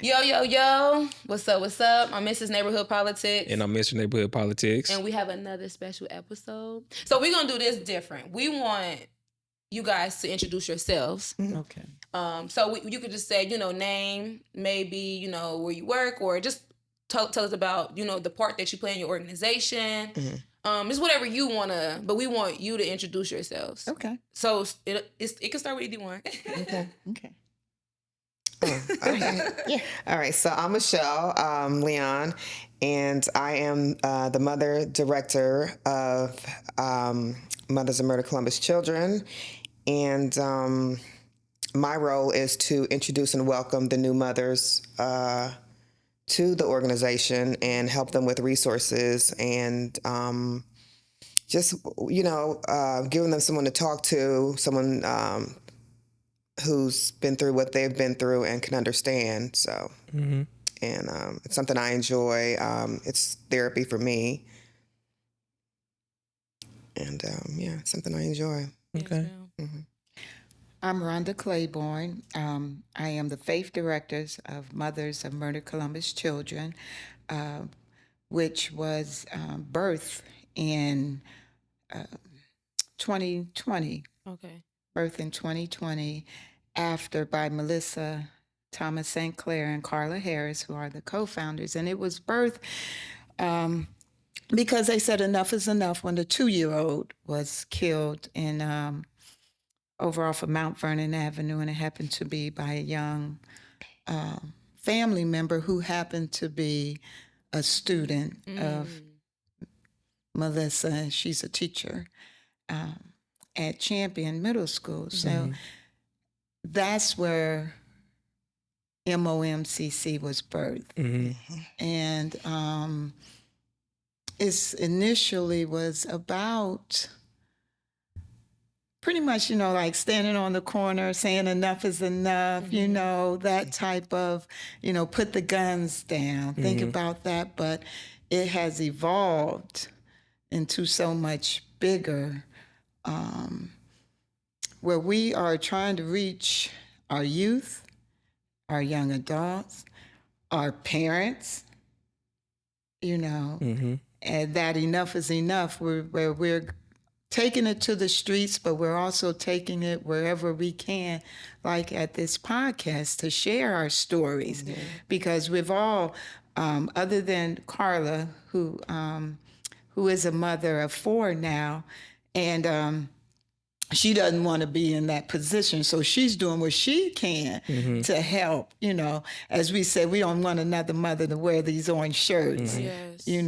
Yo, yo, yo. What's up? What's up? I'm Mrs. Neighborhood Politics. And I'm Mr. Neighborhood Politics. And we have another special episode. So we're going to do this different. We want you guys to introduce yourselves. Okay. So you could just say, name, maybe, where you work, or just tell us about, the part that you play in your organization. It's whatever you want to, but we want you to introduce yourselves. Okay. So it can start with either one. Okay. Oh, okay. Yeah. All right. So I'm Michelle Leon, and I am the mother director of Mothers of Murder Columbus Children. And my role is to introduce and welcome the new mothers to the organization and help them with resources and just, giving them someone to talk to, someone who's been through what they've been through and can understand. So, and it's something I enjoy. It's therapy for me. And it's something I enjoy. Okay. I'm Rhonda Claiborne. I am the faith director of Mothers of Murder Columbus Children, which was birthed in 2020. Okay. Birthed in 2020 by Melissa Thomas St. Clair and Carla Harris, who are the co-founders. And it was birthed because they said enough is enough when the 2-year-old was killed in over off of Mount Vernon Avenue, and it happened to be by a young family member who happened to be a student of Melissa. She's a teacher at Champion Middle School. So that's where MOMCC was birthed. And it initially was about pretty much, like standing on the corner saying enough is enough, that type of, put the guns down, think about that. But it has evolved into so much bigger, where we are trying to reach our youth, our young adults, our parents, and that enough is enough, where we're taking it to the streets, but we're also taking it wherever we can, like at this podcast, to share our stories. Because we've all, other than Carla, who is a mother of 4 now, and she doesn't want to be in that position, so she's doing what she can to help. As we said, we don't want another mother to wear these orange shirts. We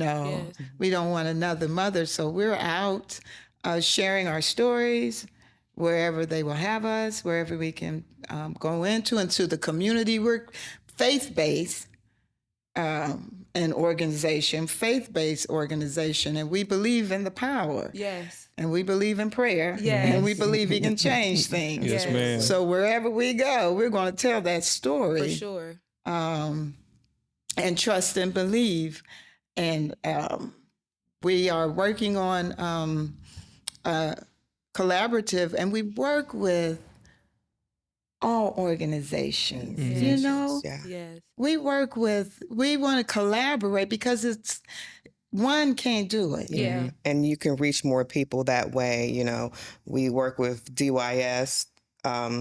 don't want another mother, so we're out sharing our stories wherever they will have us, wherever we can go into the community. We're faith-based an organization, faith-based organization, and we believe in the power. Yes. And we believe in prayer. Yes. And we believe it can change things. Yes, ma'am. So wherever we go, we're going to tell that story. For sure. And trust and believe. And we are working on collaborative, and we work with all organizations. Yes. We want to collaborate because it's one can't do it. Yeah. And you can reach more people that way. We work with DYS,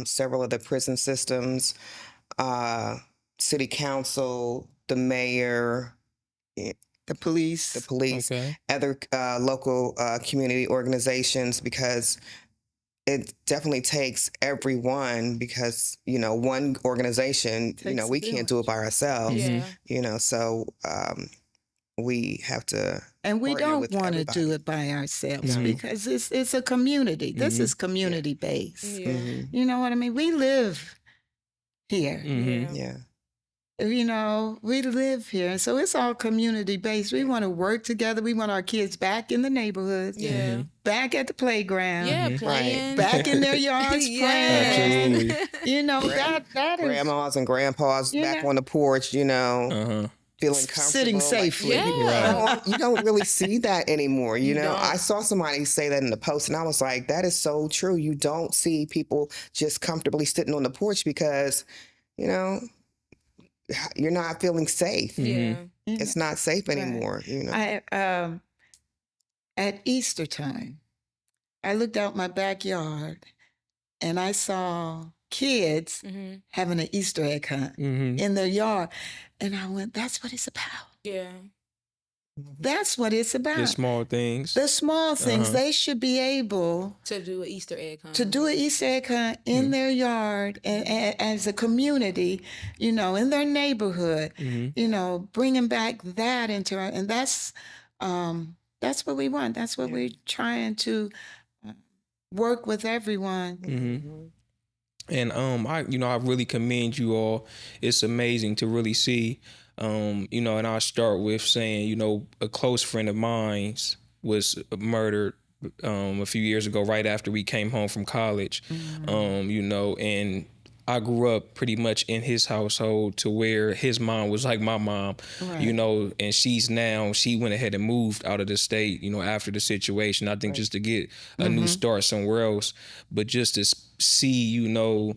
several of the prison systems, city council, the mayor, the police, Okay. other local community organizations, because it definitely takes everyone, because, one organization, we can't do it by ourselves, so we have to. and we partner don't with want to everybody. do it by ourselves because it's a community. This is community based. Yeah. You know what I mean? We live here. Yeah. We live here. So it's all community based. We want to work together. We want our kids back in the neighborhood, Yeah. back at the playground, Yeah, playing. back in their yards playing. Absolutely. That is Grandmas and grandpas back on the porch, feeling comfortable. sitting safely. Yeah. You don't really see that anymore. don't. I saw somebody say that in the post, and I was like, that is so true. You don't see people just comfortably sitting on the porch because, you're not feeling safe. Yeah. It's not safe anymore. You know. I at Easter time, I looked out my backyard and I saw kids having an Easter egg hunt in their yard, and I went, "That's what it's about. Yeah. That's what it's about. The small things. The small things. They should be able To do an Easter egg hunt. to do an Easter egg hunt in their yard and as a community, you know, in their neighborhood, you know, bringing back that into our, and that's what we want. That's what we're trying to work with everyone. And I really commend you all. It's amazing to really see. You know, and I'll start with saying, you know, a close friend of mine's was murdered a few years ago, right after we came home from college. You know, and I grew up pretty much in his household to where his mom was like my mom, you know, and she went ahead and moved out of the state, you know, after the situation, I think just to get a new start somewhere else, but just to see, you know,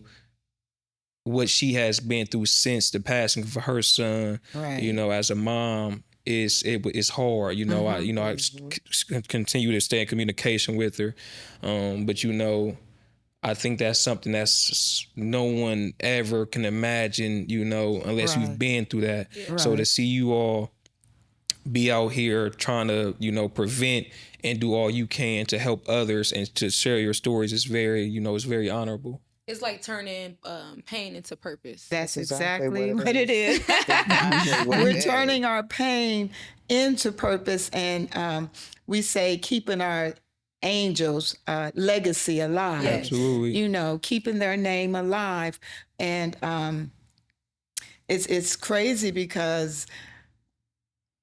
what she has been through since the passing of her son, you know, as a mom, it's hard. You know, I continue to stay in communication with her, but you know, I think that's something that's no one ever can imagine, you know, unless you've been through that. So to see you all be out here trying to, you know, prevent and do all you can to help others and to share your stories is very, you know, it's very honorable. It's like turning pain into purpose. That's exactly what it is. We're turning our pain into purpose, and we say keeping our angels' legacy alive. Yes. Absolutely. You know, keeping their name alive, and it's crazy because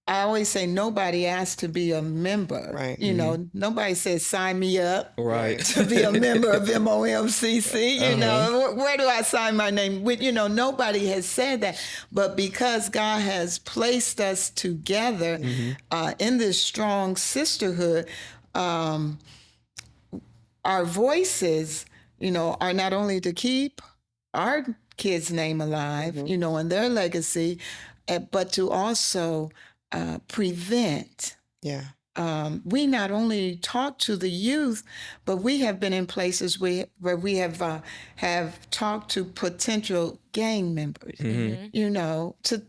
I always say nobody asked to be a member. Right. You know, nobody says sign me up Right. to be a member of MOMCC. You know, where do I sign my name? You know, nobody has said that. But because God has placed us together in this strong sisterhood, our voices, you know, are not only to keep our kids' name alive, you know, and their legacy, but to also prevent. Yeah. We not only talk to the youth, but we have been in places where we have talked to potential gang members. You know, to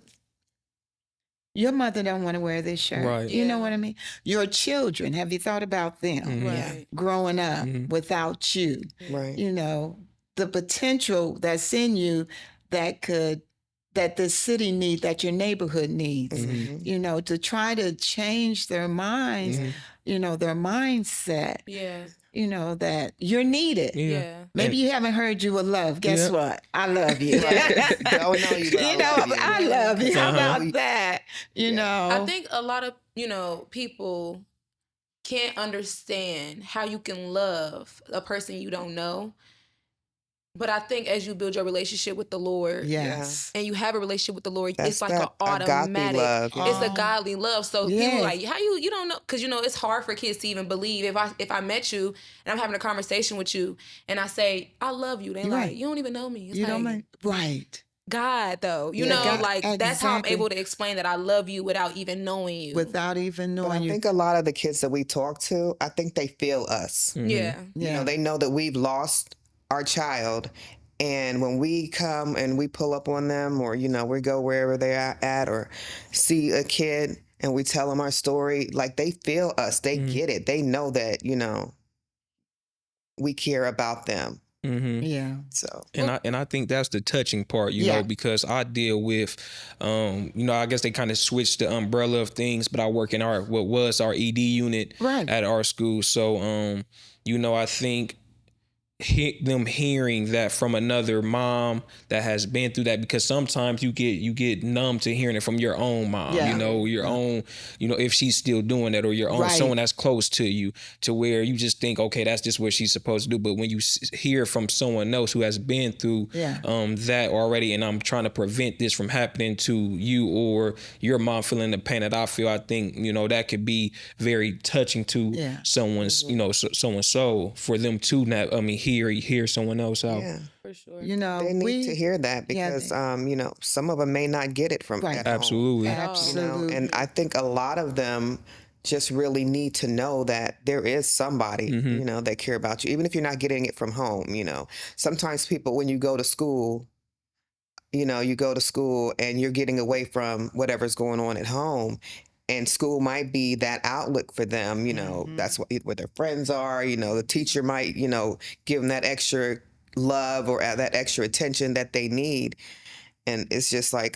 your mother don't want to wear this shirt. Right. You know what I mean? Your children, have you thought about them Right. growing up without you? Right. You know, the potential that's in you that the city needs, that your neighborhood needs, you know, to try to change their minds, you know, their mindset, Yeah. you know, that you're needed. Yeah. Maybe you haven't heard you were loved. Guess what? I love you. Oh, no, you You know, I love you. How about that? You know, I think a lot of, you know, people can't understand how you can love a person you don't know. But I think as you build your relationship with the Lord, yes. and you have a relationship with the Lord, That's it's like an that automatic. agape love. It's a godly love. So Yes. people are like, how you don't know? Because you know it's hard for kids to even believe. If I met you and I'm having a conversation with you and I say I love you, they You're like right. you don't even know me. It's You like, don't mind. Right. God though, you Yeah, know, God, like that's how I'm exactly. able to explain that I love you without even knowing you. Without even But knowing I you. think a lot of the kids that we talk to, I think they feel us. Yeah. You know, they know that we've lost our child. And when we come and we pull up on them, or, you know, we go wherever they're at, or see a kid and we tell them our story, like they feel us, they get it. They know that, you know, we care about them. Yeah. So, And I think that's the touching part, you know, because I deal with, you know, I guess they kind of switched the umbrella of things, but I work in what was our ED unit at our school. So, you know, I think them hearing that from another mom that has been through that, because sometimes you get numb to hearing it from your own mom, you know, your own, you know, if she's still doing that, or your own someone that's close to you, to where you just think, okay, that's just what she's supposed to do. But when you hear from someone else who has been through that already, and I'm trying to prevent this from happening to you or your mom feeling the pain that I feel, I think, you know, that could be very touching to someone's, you know, someone's soul, for them to not, hear someone else out. yeah. For For sure. You know, They need to hear that Yeah, because, you know, some of them may not get it from Right. at home. Absolutely. At all. You know, absolutely. and I think a lot of them just really need to know that there is somebody, you know, that care about you, even if you're not getting it from home. You know, sometimes people, when you go to school, you know, you go to school and you're getting away from whatever's going on at home. And school might be that outlet for them, you know, that's where their friends are, you know, the teacher might, you know, give them that extra love or that extra attention that they need. And it's just like,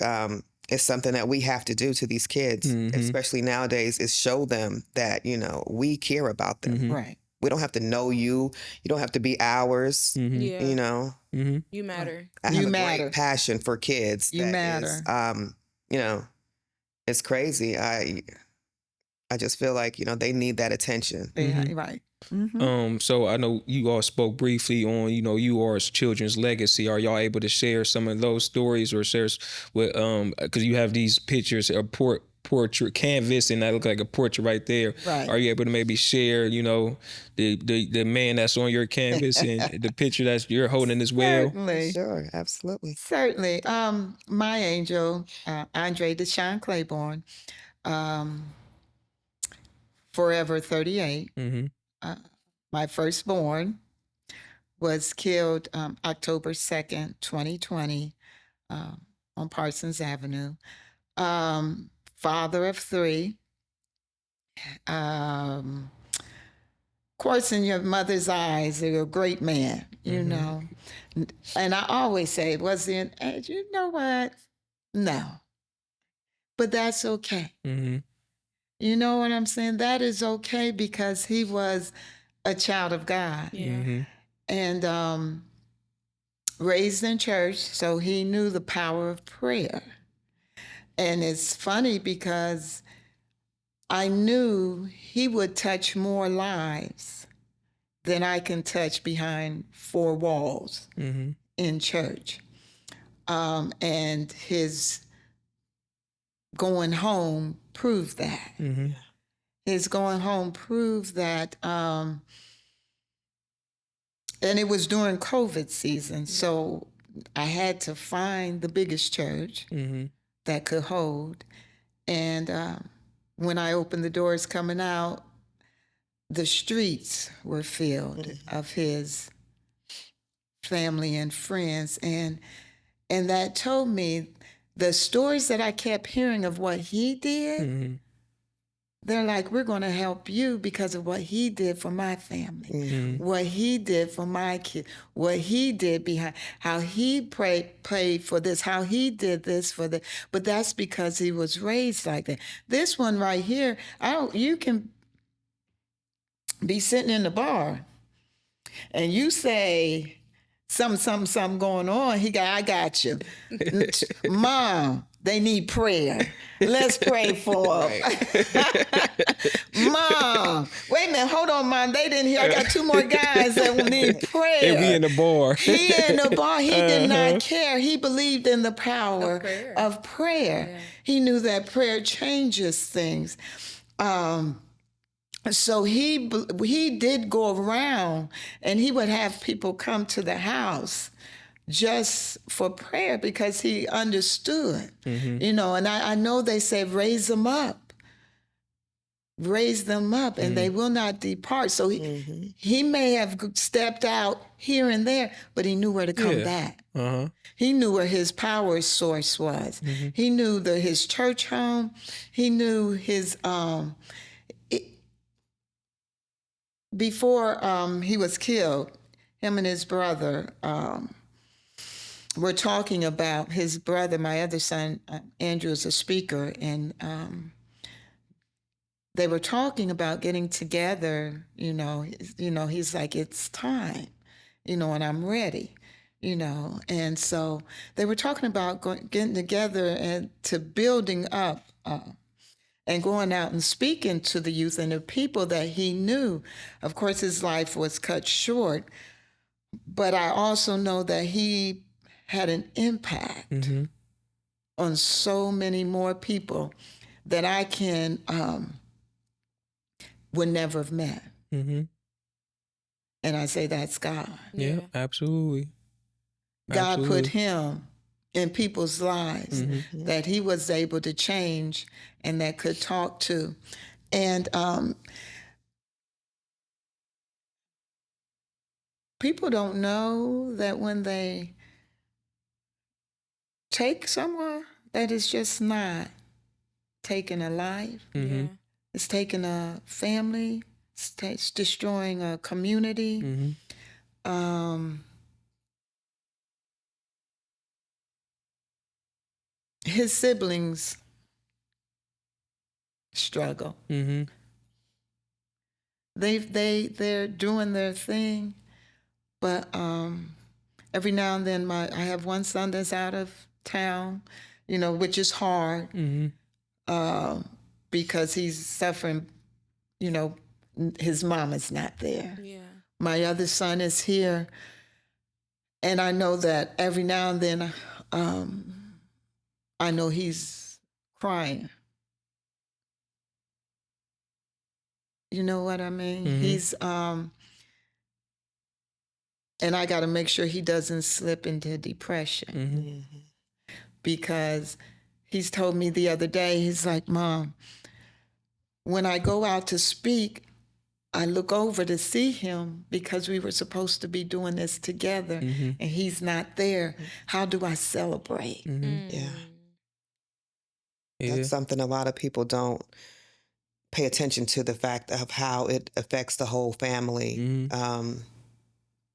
it's something that we have to do to these kids, especially nowadays, is show them that, you know, we care about them. Right. We don't have to know you. You don't have to be ours, Yeah. you know. You matter. I You have a matter. great passion for kids. You that matter. is, you know, it's crazy. I just feel like, you know, they need that attention. Yeah, right. Mm-hmm. So I know you all spoke briefly on, you know, you all's children's legacy. Are y'all able to share some of those stories or share with, because you have these pictures, a portrait canvas, and that look like a portrait right there. Right. Are you able to maybe share, you know, the man that's on your canvas and the picture that you're holding as well? Certainly. Sure, absolutely. Certainly. My angel, Andre Deshaun Claiborne, forever 38. My firstborn was killed October 2nd, 2020, on Parsons Avenue. Father of 3. Of course, in your mother's eyes, you're a great man, you know. And I always say, was he an age? You know what? No. But that's okay. You know what I'm saying? That is okay because he was a child of God. Yeah. And raised in church, so he knew the power of prayer. And it's funny because I knew he would touch more lives than I can touch behind 4 walls in church. And his going home proved that. His going home proved that, and it was during COVID season, so I had to find the biggest church that could hold. And when I opened the doors coming out, the streets were filled of his family and friends. And that told me the stories that I kept hearing of what he did, they're like, we're going to help you because of what he did for my family, what he did for my kid, what he did behind, how he prayed for this, how he did this for the. But that's because he was raised like that. This one right here, you can be sitting in the bar and you say something going on. I got you. Mom, they need prayer. Let's pray for them. Mom, wait a minute, hold on, Mom. They didn't hear. I got 2 more guys that need prayer. And we in the bar. He in the bar. He did not care. He believed in the power of prayer. Yeah. He knew that prayer changes things. So he did go around and he would have people come to the house just for prayer because he understood, you know, and I know they say raise them up, and they will not depart. So he may have stepped out here and there, but he knew where to come back. He knew where his power source was. He knew his church home. He knew his, before he was killed, him and his brother were talking about his brother, my other son, Andrew, is a speaker, and they were talking about getting together, you know, he's like, it's time, you know, and I'm ready, you know. And so they were talking about getting together and to building up and going out and speaking to the youth and the people that he knew. Of course, his life was cut short, but I also know that he had an impact on so many more people that I would never have met. And I say that's God. Yeah, absolutely. God Absolutely. put him in people's lives that he was able to change and that could talk to. And people don't know that when they take someone, that is just not taking a life. Yeah. It's taking a family. It's destroying a community. His siblings struggle. They're doing their thing, but every now and then I have one son that's out of town, which is hard because he's suffering. His mom is not there. Yeah. My other son is here, and I know that every now and then I know he's crying. You know what I mean? He's and I got to make sure he doesn't slip into depression because he's told me the other day, he's like, Mom, when I go out to speak, I look over to see him because we were supposed to be doing this together and he's not there. How do I celebrate? Yeah. That's something a lot of people don't pay attention to, the fact of how it affects the whole family.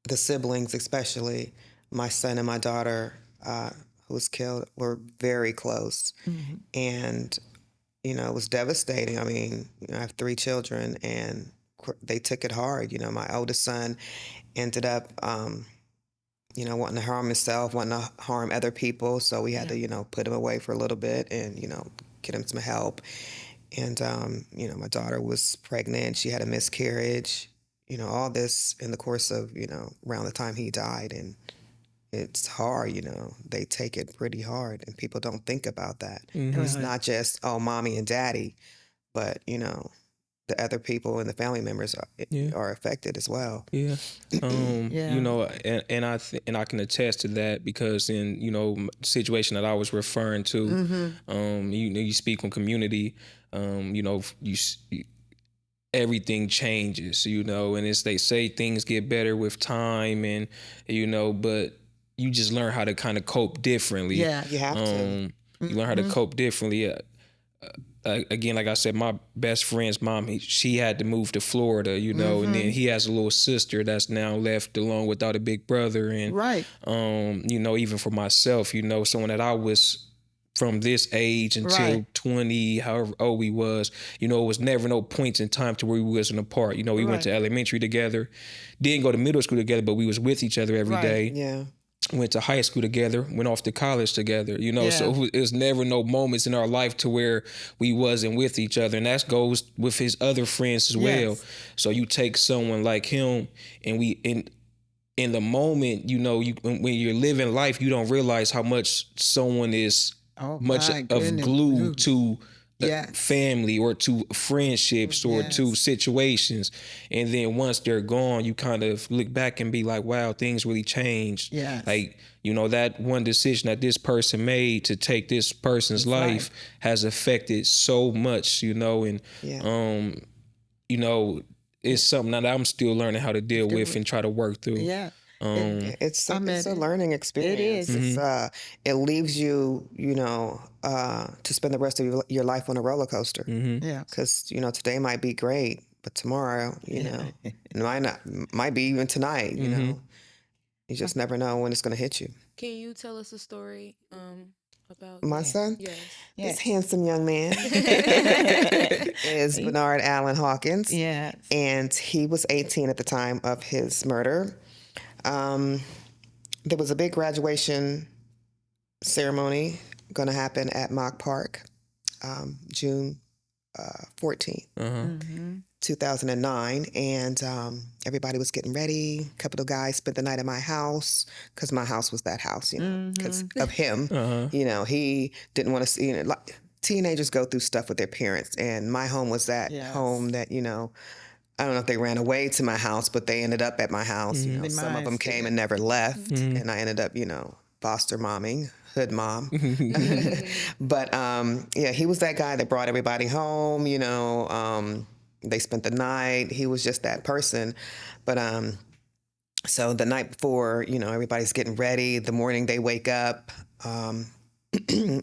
The siblings, especially my son and my daughter, who was killed, were very close. And, it was devastating. I mean, I have 3 children and they took it hard. My oldest son ended up, wanting to harm himself, wanting to harm other people. So we had to, put him away for a little bit and, get him some help. And, my daughter was pregnant. She had a miscarriage, all this in the course of, around the time he died. And it's hard, they take it pretty hard and people don't think about that. It's not just, mommy and daddy, but, the other people and the family members are affected as well. Yeah. And I can attest to that because in, the situation that I was referring to, you speak on community, everything changes, and as they say, things get better with time and, but you just learn how to kind of cope differently. Yeah. You have to. You learn how to cope differently. Again, like I said, my best friend's mom, she had to move to Florida, and then he has a little sister that's now left alone without a big brother. And, even for myself, someone that I was from this age until 20, however old we was, it was never no points in time to where we wasn't apart. We went to elementary together, didn't go to middle school together, but we was with each other every day. Yeah. Went to high school together, went off to college together, so it was never no moments in our life to where we wasn't with each other. And that goes with his other friends as well. So you take someone like him and in the moment, when you're living life, you don't realize how much someone is of glue to family or to friendships or to situations. And then once they're gone, you kind of look back and be like, wow, things really changed. Like, that one decision that this person made to take this person's life has affected so much, and, it's something that I'm still learning how to deal with and try to work through. It's a learning experience. It is. It leaves you, to spend the rest of your life on a roller coaster. Because today might be great, but tomorrow, it might be even tonight. You just never know when it's going to hit you. Can you tell us a story about my son? Yes. This handsome young man is Bernard Allen Hawkins. Yes. And he was 18 at the time of his murder. There was a big graduation ceremony going to happen at Mock Park, June 14th, 2009. And everybody was getting ready. A couple of guys spent the night at my house because my house was that house, because of him. He didn't want to see it. Like, teenagers go through stuff with their parents. And my home was that home that, I don't know if they ran away to my house, but they ended up at my house. You know, some of them came and never left, and I ended up, you know, foster momming, hood mom. But yeah, he was that guy that brought everybody home. You know, they spent the night. He was just that person. But so the night before, you know, everybody's getting ready. The morning they wake up.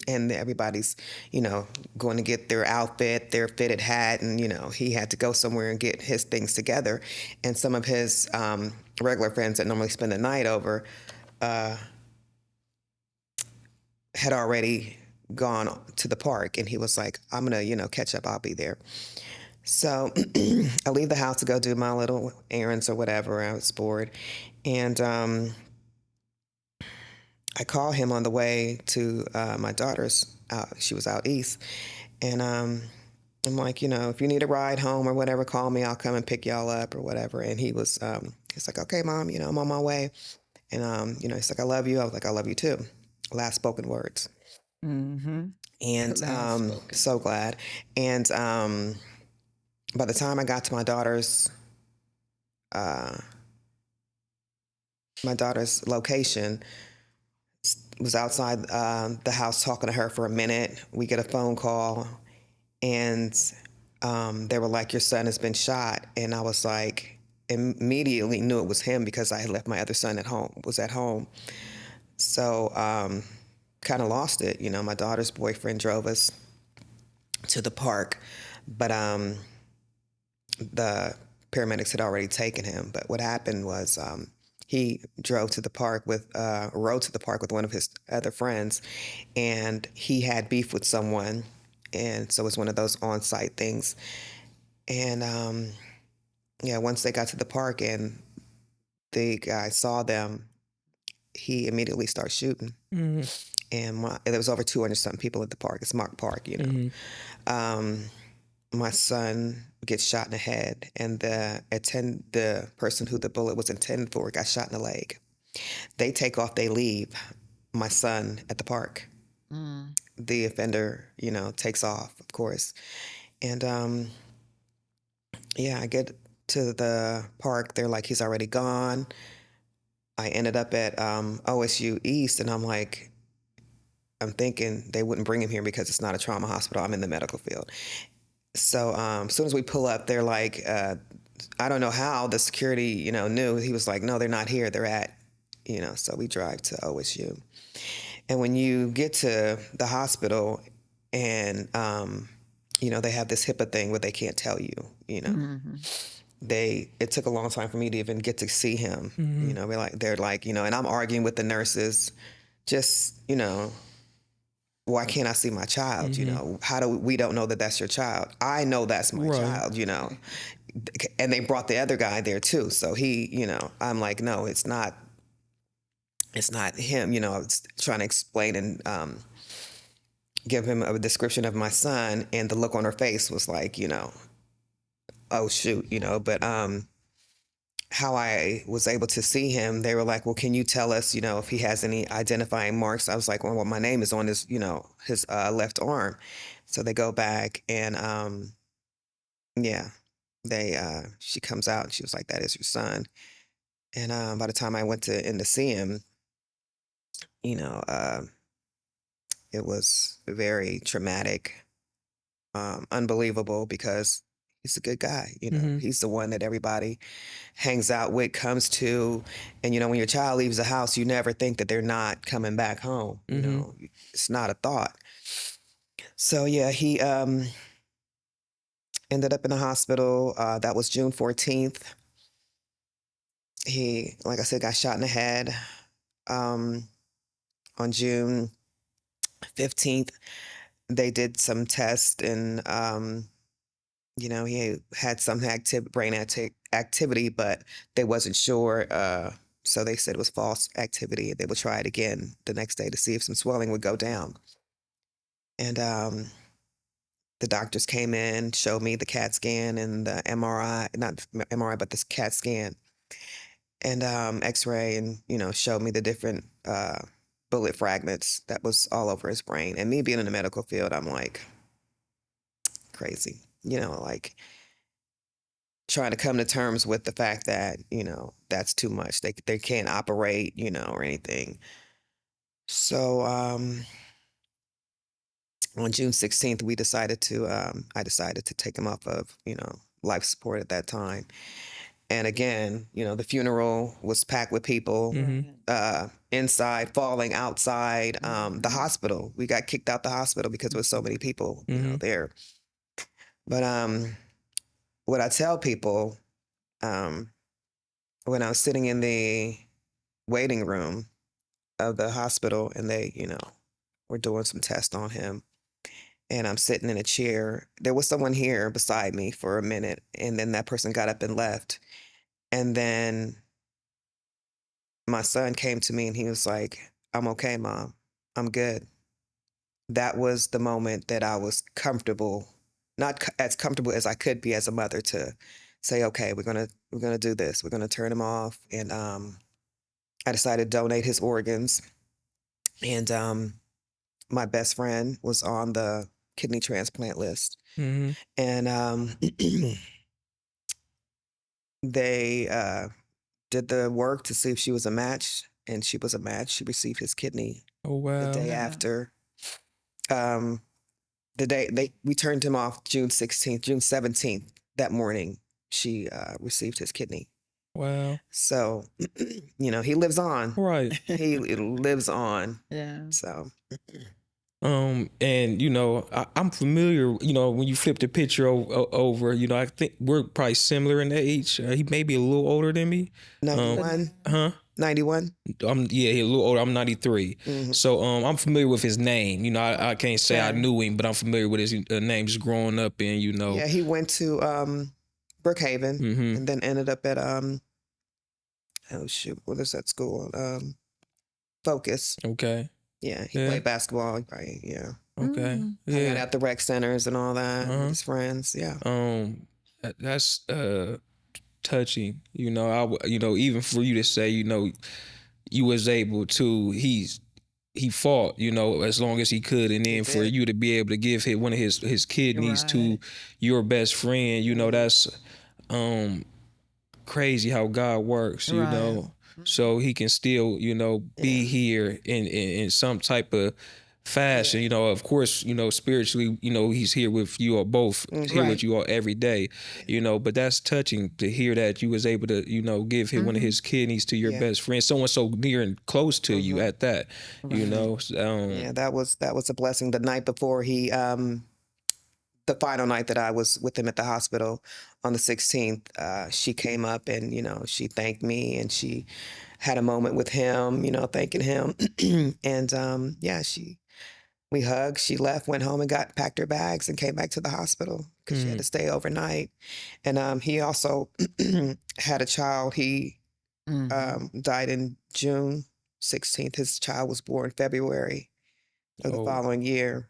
And everybody's, you know, going to get their outfit, their fitted hat, and, you know, he had to go somewhere and get his things together. And some of his regular friends that normally spend the night over had already gone to the park, and he was like, I'm going to, you know, catch up, I'll be there. So I leave the house to go do my little errands or whatever. I was bored. And I call him on the way to my daughter's. She was out east, and I'm like, you know, if you need a ride home or whatever, call me. I'll come and pick y'all up or whatever. And he's like, okay, Mom, you know, I'm on my way. And you know, he's like, I love you. I was like, I love you too. Last spoken words. And so glad. And by the time I got to my daughter's location, was outside the house talking to her for a minute. We get a phone call, and they were like, your son has been shot. And I was like, immediately knew it was him because I had left my other son at home. So kind of lost it. You know, my daughter's boyfriend drove us to the park, but the paramedics had already taken him. But what happened was he rode to the park with one of his other friends, and he had beef with someone, and so it was one of those on-site things. And yeah, once they got to the park and the guy saw them, he immediately started shooting. And there was over 200-something people at the park. It's Mark Park, you know. My son gets shot in the head, and the person who the bullet was intended for got shot in the leg. They take off, they leave my son at the park. The offender, you know, takes off, of course. And yeah, I get to the park. They're like, he's already gone. I ended up at OSU East, and I'm thinking they wouldn't bring him here because it's not a trauma hospital. I'm in the medical field. So as soon as we pull up, they're like, I don't know how the security, you know, knew. He was like, no, they're not here. They're at, you know, so we drive to OSU. And when you get to the hospital and, you know, they have this HIPAA thing where they can't tell you, you know. It took a long time for me to even get to see him. You know, they're like, you know, and I'm arguing with the nurses, just, you know, why can't I see my child? You know, we don't know that that's your child. I know that's my child, you know. And they brought the other guy there too. So he, you know, I'm like, no, it's not him. You know, I was trying to explain and give him a description of my son, and the look on her face was like, you know, oh shoot, you know. But how I was able to see him, they were like, well, can you tell us, you know, if he has any identifying marks? I was like, well, my name is on his, you know, his left arm. So they go back, and yeah, she comes out and she was like, that is your son. And by the time I went in to see him, you know, it was very traumatic, unbelievable, because he's a good guy. You know, he's the one that everybody hangs out with, comes to. And, you know, when your child leaves the house, you never think that they're not coming back home. You know, it's not a thought. So, yeah, he ended up in the hospital. That was June 14th. He, like I said, got shot in the head. On June 15th, they did some tests, and you know, he had some brain activity, but they wasn't sure. So they said it was false activity. They would try it again the next day to see if some swelling would go down. And the doctors came in, showed me the CAT scan and the MRI, not MRI, but this CAT scan and X-ray, and, you know, showed me the different bullet fragments that was all over his brain. And me being in the medical field, I'm like, crazy. You know, like, trying to come to terms with the fact that, that's too much. They can't operate, or anything. So on June 16th, I decided to take him off of, life support at that time. And again, the funeral was packed with people, inside, falling outside, the hospital. We got kicked out the hospital because there was so many people, there. But what I tell people, when I was sitting in the waiting room of the hospital and they, were doing some tests on him, and I'm sitting in a chair, there was someone here beside me for a minute, and then that person got up and left. And then my son came to me and he was like, "I'm okay, Mom. I'm good." That was the moment that I was comfortable, not as comfortable as I could be as a mother, to say, "Okay, we're gonna do this. We're gonna turn him off." And I decided to donate his organs. And my best friend was on the kidney transplant list. And they did the work to see if she was a match, and she was a match. She received his kidney the day after. We turned him off June 16th, June 17th, that morning, she received his kidney. Wow. So, he lives on. Right. He lives on. Yeah. So. And I'm familiar. When you flip the picture over, I think we're probably similar in age. He may be a little older than me. 91. 91. He's a little older. I'm 93. So I'm familiar with his name. I can't say I knew him, but I'm familiar with his name just growing up. And Yeah, he went to Brookhaven and then ended up at what is that school? Focus. Okay. Yeah, he played basketball, right? Yeah. Okay. Yeah. At the rec centers and all that with his friends. Yeah. That's touching. Even for you to say, you was able to. He fought, as long as he could, and then for you to be able to give one of his kidneys to your best friend, that's crazy how God works, so he can still, be here in some type of fashion. Of course, spiritually, he's here with you all both, here with you all every day, but that's touching to hear that you was able to, give him one of his kidneys to your best friend, someone so near and close to you at that, yeah, that was a blessing. The night before the final night that I was with him at the hospital on the 16th, she came up and, she thanked me, and she had a moment with him, thanking him. And we hugged, she left, went home and packed her bags and came back to the hospital because she had to stay overnight. And he also had a child. He died in June 16th. His child was born February of the following year.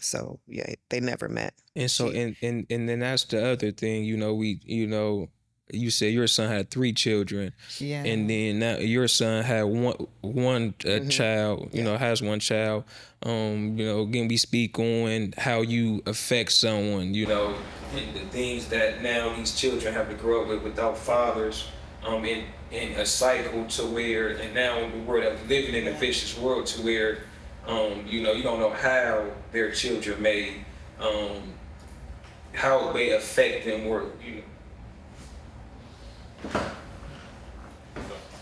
So yeah, they never met. And so and then that's the other thing, you said your son had 3 children. Yeah. And then now your son had one child, has one child. Again, we speak on how you affect someone, and the things that now these children have to grow up with without fathers, in a cycle to where, and now in the world that we're living in, a vicious world to where, you don't know how their children may, how it may affect them, or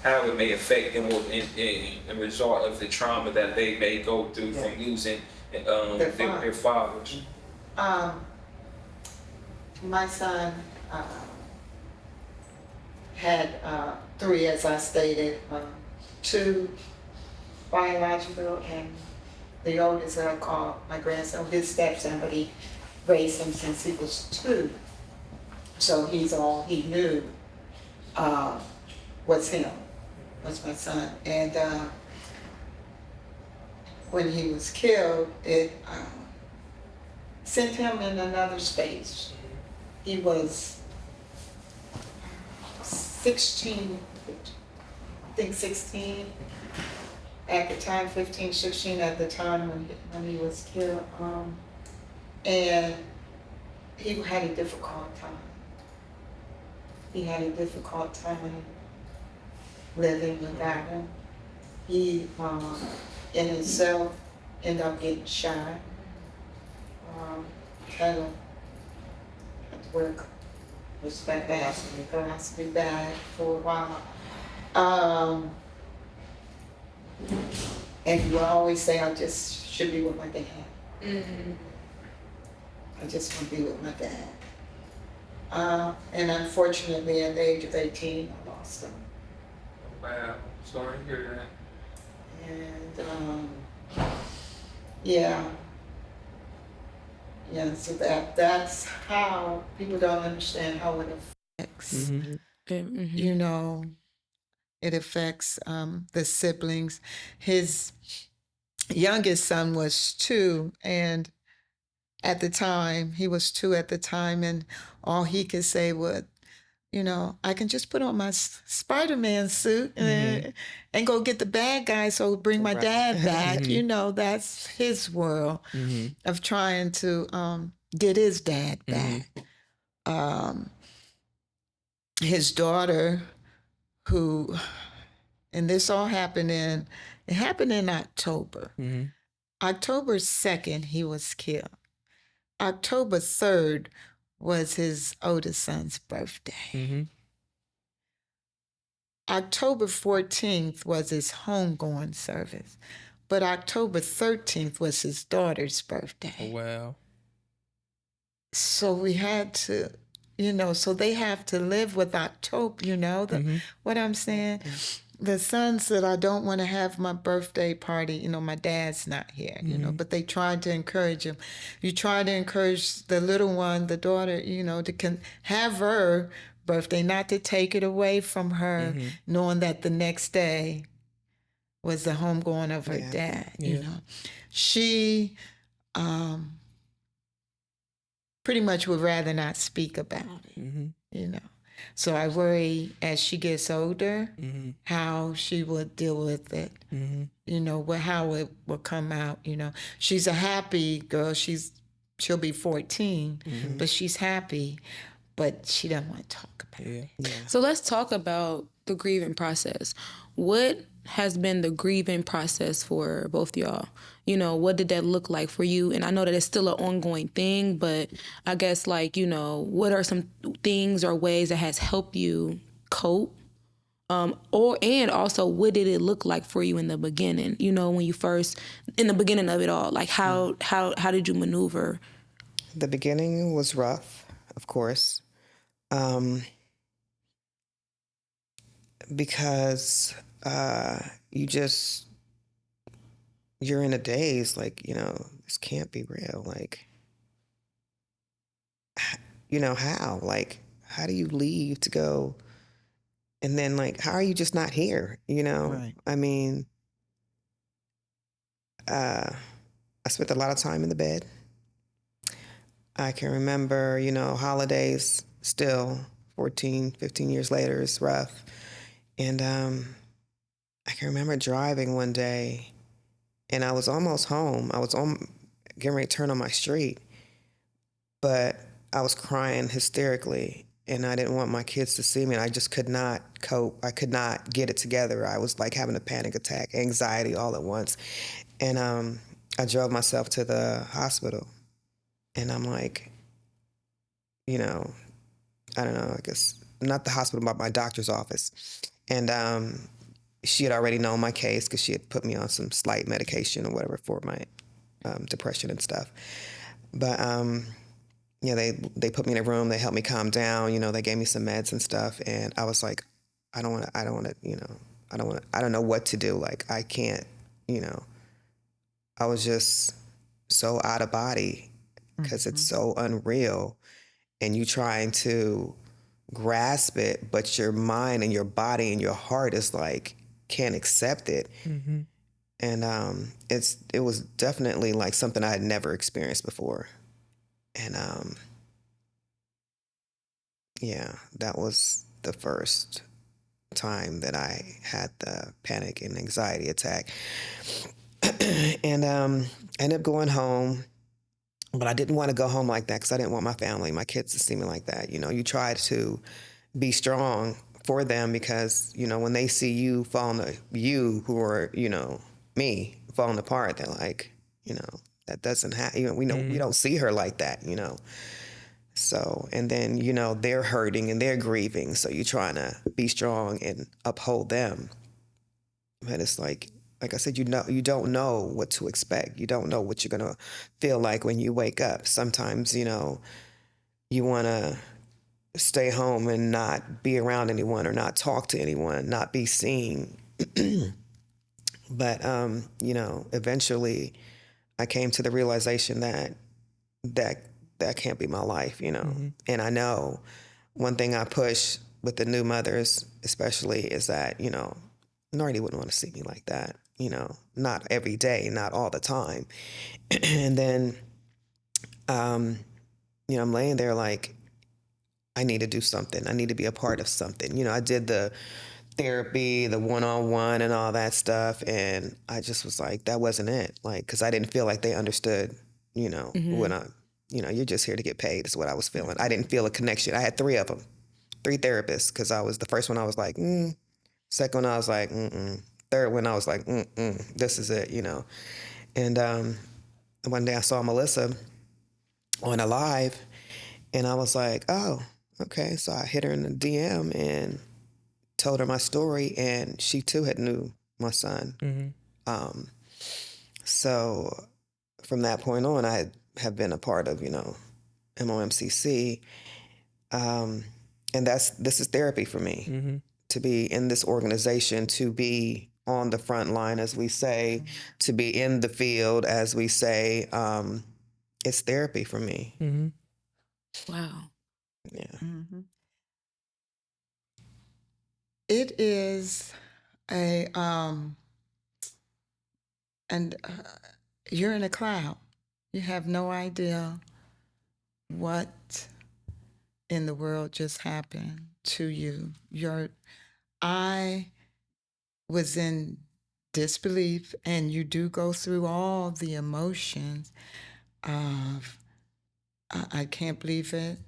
how it may affect them, or in the result of the trauma that they may go through from losing their fathers. My son had 3, as I stated, 2 biological, and the oldest I call my grandson, his stepson, but he raised him since he was 2. So he's all he knew was him, was my son. And when he was killed, it sent him in another space. He was 16, I think 16 at the time, 15, 16 at the time when he was killed. And he had a difficult time. he had a difficult time living without him. He, in himself, ended up getting shot. Had to work, was back to be back for a while. And you always say, I just should be with my dad. Mm-hmm. I just want to be with my dad. And unfortunately, at the age of 18, I lost him. Wow, sorry to hear that. And yeah, so that's how people don't understand how it affects. Mm-hmm. You know, it affects the siblings. His youngest son was 2, and at the time, he was 2 at the time, and all he could say was, I can just put on my Spider-Man suit and go get the bad guy, so bring my dad back. That's his world of trying to get his dad back. His daughter, who, and this all happened in October. October 2nd, he was killed. October 3rd was his oldest son's birthday. October 14th was his homegoing service, but October 13th was his daughter's birthday. Oh, wow. So we had to, so they have to live with October, what I'm saying? The son said, I don't want to have my birthday party. My dad's not here, but they tried to encourage him. You try to encourage the little one, the daughter, to have her birthday, not to take it away from her, knowing that the next day was the homegoing of her dad, She pretty much would rather not speak about it, So I worry as she gets older, how she will deal with it, how it will come out, She's a happy girl. She'll be 14, but she's happy, but she doesn't want to talk about it. So let's talk about the grieving process. What has been the grieving process for both y'all? What did that look like for you? And I know that it's still an ongoing thing, but I guess what are some things or ways that has helped you cope? And also what did it look like for you in the beginning? When you first, in the beginning of it all, like how did you maneuver? The beginning was rough, of course. Because you're in a daze, like, this can't be real. Like, how? Like, how do you leave to go? And then, like, how are you just not here? Right. I mean, I spent a lot of time in the bed. I can remember, holidays still, 14, 15 years later, is rough. And I can remember driving one day, and I was almost home. I was getting ready to turn on my street, but I was crying hysterically, and I didn't want my kids to see me, and I just could not cope. I could not get it together. I was like having a panic attack, anxiety all at once. And I drove myself to the hospital, and I'm like, I don't know, I guess not the hospital, but my doctor's office. And she had already known my case because she had put me on some slight medication or whatever for my depression and stuff. But they put me in a room. They helped me calm down. They gave me some meds and stuff. And I was like, I don't want to. I don't know what to do. Like, I can't. I was just so out of body because it's so unreal, and you trying to grasp it, but your mind and your body and your heart is like, can't accept it. And it was definitely like something I had never experienced before. And that was the first time that I had the panic and anxiety attack. And I ended up going home, but I didn't want to go home like that because I didn't want my family, my kids to see me like that. You try to be strong for them, because, you know, when they see you you who are, you know, me falling apart, they're like, you know, that doesn't happen. You know, we don't see her like that, you know. So, and then, you know, they're hurting and they're grieving. So you're trying to be strong and uphold them. But it's like I said, you don't know what to expect. You don't know what you're going to feel like when you wake up. Sometimes, you know, you want to stay home and not be around anyone or not talk to anyone, not be seen. But, you know, eventually I came to the realization that can't be my life, you know. And I know one thing I push with the new mothers especially is that, you know, Nardi wouldn't want to see me like that, you know, not every day, not all the time. And then, you know, I'm laying there like, I need to do something. I need to be a part of something. You know, I did the therapy, the one-on-one and all that stuff. And I just was like, that wasn't it. Like, cause I didn't feel like they understood, you know, when you know, you're just here to get paid is what I was feeling. I didn't feel a connection. I had 3 of them, 3 therapists. Cause I was the first one, I was like, Second one, I was like, Third one, I was like, this is it, you know. And one day I saw Melissa on a live and I was like, oh, okay. So I hit her in the DM and told her my story, and she too had knew my son. So from that point on, I have been a part of, you know, MOMCC. And this is therapy for me, to be in this organization, to be on the front line, as we say, to be in the field, as we say. It's therapy for me. Wow. Yeah. It is a you're in a cloud. You have no idea what in the world just happened to you. I was in disbelief, and you do go through all the emotions of I can't believe it.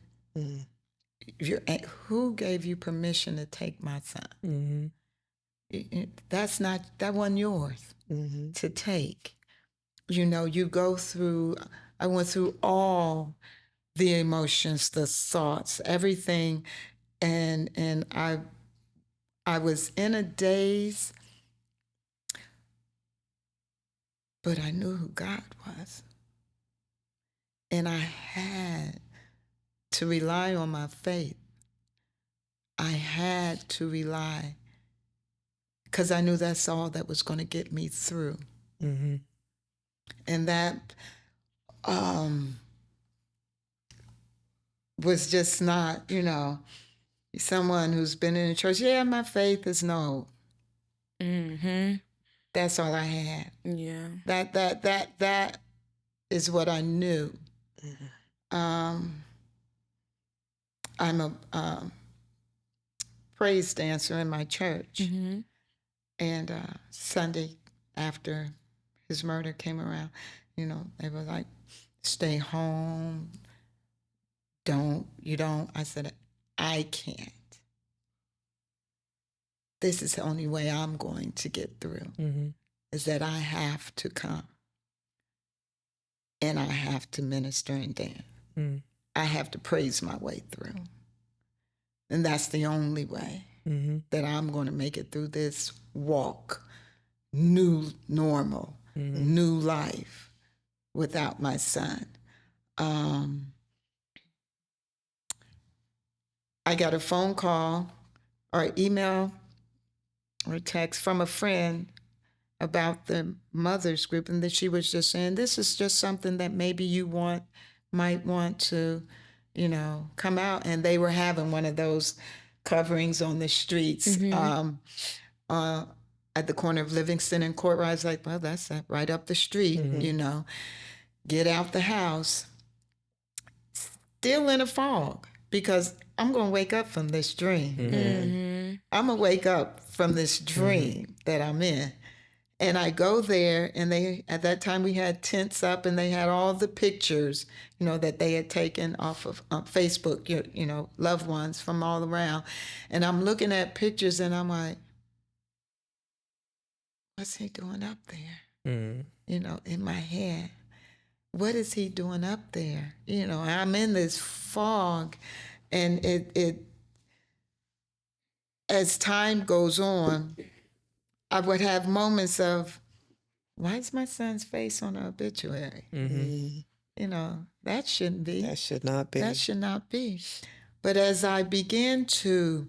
Who gave you permission to take my son? That wasn't yours to take. You know, you go through, I went through all the emotions, the thoughts, everything. And I was in a daze, but I knew who God was. And I had to rely on my faith. I had to rely, because I knew that's all that was going to get me through. And that was just not, you know, someone who's been in the church. Yeah, my faith is no. That's all I had. Yeah. That is what I knew. I'm a praise dancer in my church. And Sunday after his murder came around, you know, they were like, stay home. You don't. I said, I can't. This is the only way I'm going to get through, is that I have to come. And I have to minister and dance. I have to praise my way through. And that's the only way that I'm going to make it through this walk, new normal, new life without my son. I got a phone call or email or text from a friend about the mothers group, and that she was just saying, this is just something that maybe you might want to, you know, come out. And they were having one of those coverings on the streets at the corner of Livingston and Court. I was like, well, that's right up the street, you know, get out the house. Still in a fog, because I'm going to wake up from this dream. I'm going to wake up from this dream that I'm in. And I go there, and at that time we had tents up, and they had all the pictures, that they had taken off of Facebook, loved ones from all around. And I'm looking at pictures, and I'm like, what's he doing up there? In my head, what is he doing up there? I'm in this fog, and it as time goes on, I would have moments of, why is my son's face on the obituary? That shouldn't be. That should not be. That should not be. But as I begin to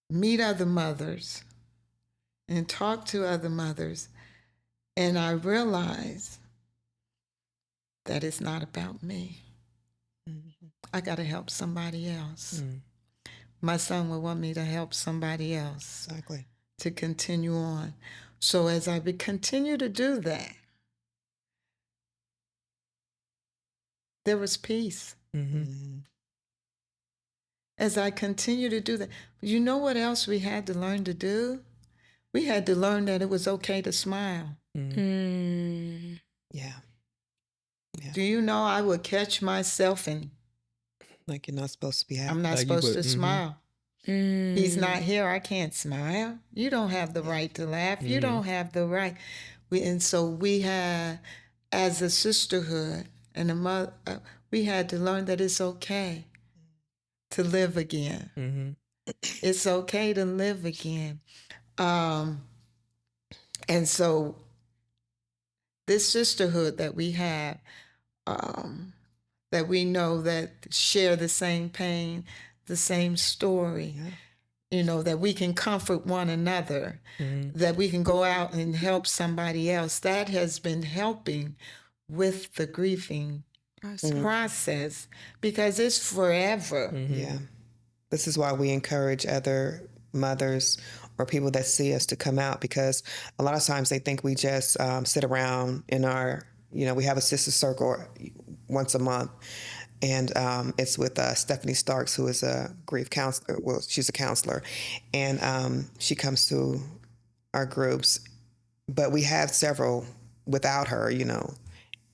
meet other mothers and talk to other mothers, and I realize that it's not about me. I got to help somebody else. My son would want me to help somebody else. Exactly. To continue on. So as I continue to do that, there was peace. As I continue to do that, you know what else we had to learn to do? We had to learn that it was okay to smile. Yeah. Do you know I would catch myself and like you're not supposed to be happy. I'm not supposed to smile. He's not here. I can't smile. You don't have the right to laugh. You don't have the right. And so we had, as a sisterhood and a mother, we had to learn that it's okay to live again. It's okay to live again. And so this sisterhood that we have, that we know that share the same pain, the same story, that we can comfort one another, that we can go out and help somebody else. That has been helping with the grieving process because it's forever. Yeah. This is why we encourage other mothers or people that see us to come out, because a lot of times they think we just sit around in our, we have a sister circle once a month. And it's with Stephanie Starks, who is a grief counselor. Well, she's a counselor. And she comes to our groups. But we have several without her,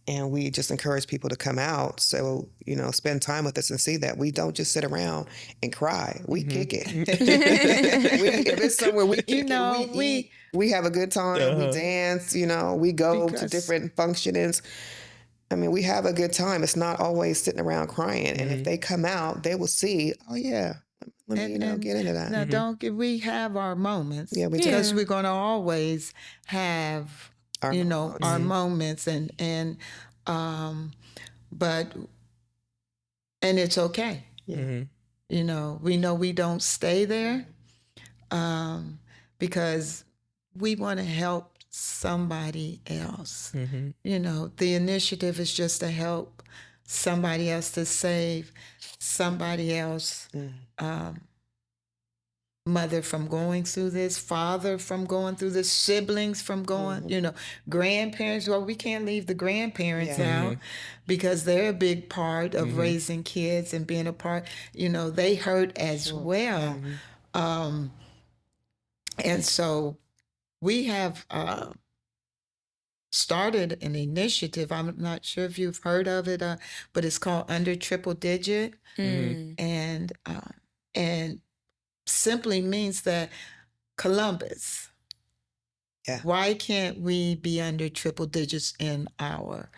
And we just encourage people to come out. So, spend time with us and see that we don't just sit around and cry. We kick it. If it's somewhere we kick it, we have a good time. We dance, we go to different functionings. I mean, we have a good time. It's not always sitting around crying. And if they come out, they will see, oh, yeah, let me, get into that. Now, we have our moments. Yeah, we do. Because we're going to always have, our moments. But it's okay. We know we don't stay there because we want to help somebody else. The initiative is just to help somebody else, to save somebody else, mother from going through this, father from going through this, siblings from going, grandparents. Well, we can't leave the grandparents out because they're a big part of raising kids and being a part, they hurt as well. And so we have started an initiative. I'm not sure if you've heard of it, but it's called Under Triple Digit, and simply means that Columbus. Yeah. Why can't we be under triple digits in our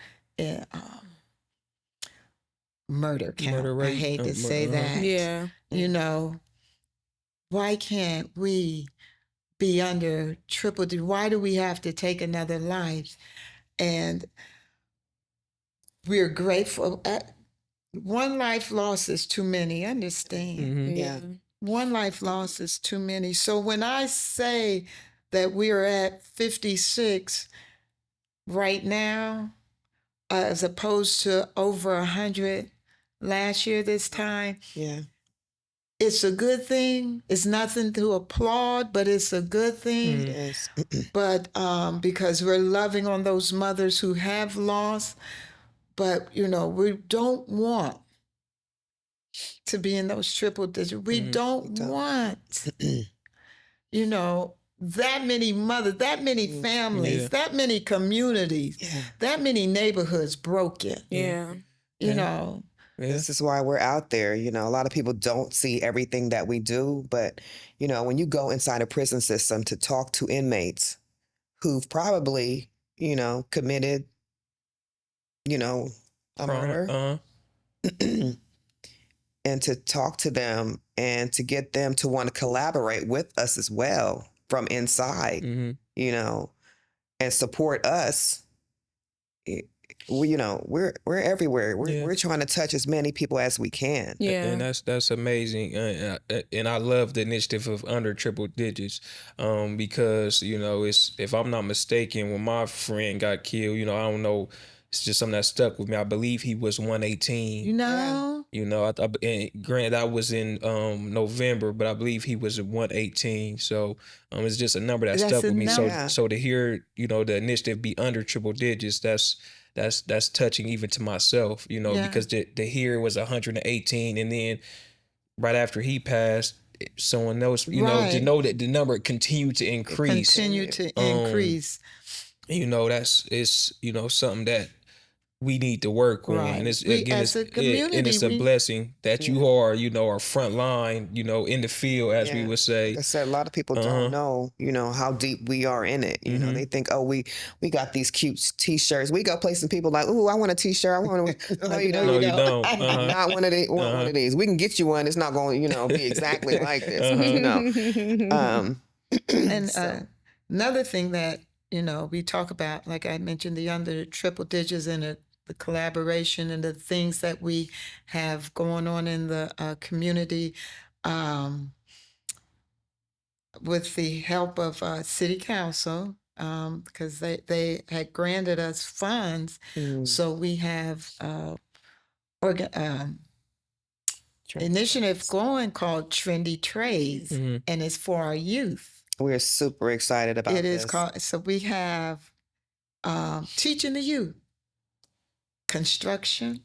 murder count? Murder rate. I hate to say that. Yeah. Why can't we be under triple digits? Why do we have to take another life? And we're grateful. One life lost is too many. Understand? Yeah. One life lost is too many. So when I say that we're at 56 right now, as opposed to over 100 last year this time, it's a good thing. It's nothing to applaud, but it's a good thing. Yes. But because we're loving on those mothers who have lost, but we don't want to be in those triple digits. We don't want you know, that many mothers, that many families, Yeah. that many communities, that many neighborhoods broken. Yeah. You know, Yeah. This is why we're out there. You know, a lot of people don't see everything that we do, but, you know, when you go inside a prison system to talk to inmates who've probably, you know, committed, you know, a murder, and to talk to them and to get them to want to collaborate with us as well from inside, you know, and support us. We, you know, we're everywhere. We're trying to touch as many people as we can. Yeah. And that's amazing. And I love the initiative of Under Triple Digits, because, you know, it's, if I'm not mistaken, when my friend got killed, you know, I don't know, it's just something that stuck with me. I believe he was 118. you know, You know, and granted, I was in November, but I believe he was at 118. So it's just a number that That's stuck a with me. number. So to hear, you know, the initiative be under triple digits, that's touching even to myself, you know, because to hear it was 118, and then right after he passed, someone else, you know, to know that the number continued to increase. Continue to increase. You know, it's, you know, something that we need to work on. Right. And it's, We, again, as a community, and it's a blessing that you are, you know, our front line, you know, in the field, as we would say. Like I said, a lot of people don't know, you know, how deep we are in it. You know, they think, oh, we got these cute T-shirts. We go places, people like, ooh, I want a T-shirt. I want to. No, you don't. No, you don't. Not one of these. One of these. We can get you one. It's not going, you know, be exactly like this. You know. And another thing that, you know, we talk about, like I mentioned, the under triple digits and the collaboration and the things that we have going on in the community, with the help of city council, because they had granted us funds. So we have initiative going called Trendy Trades, and it's for our youth. We're super excited about It this. is called, so we have teaching the youth construction,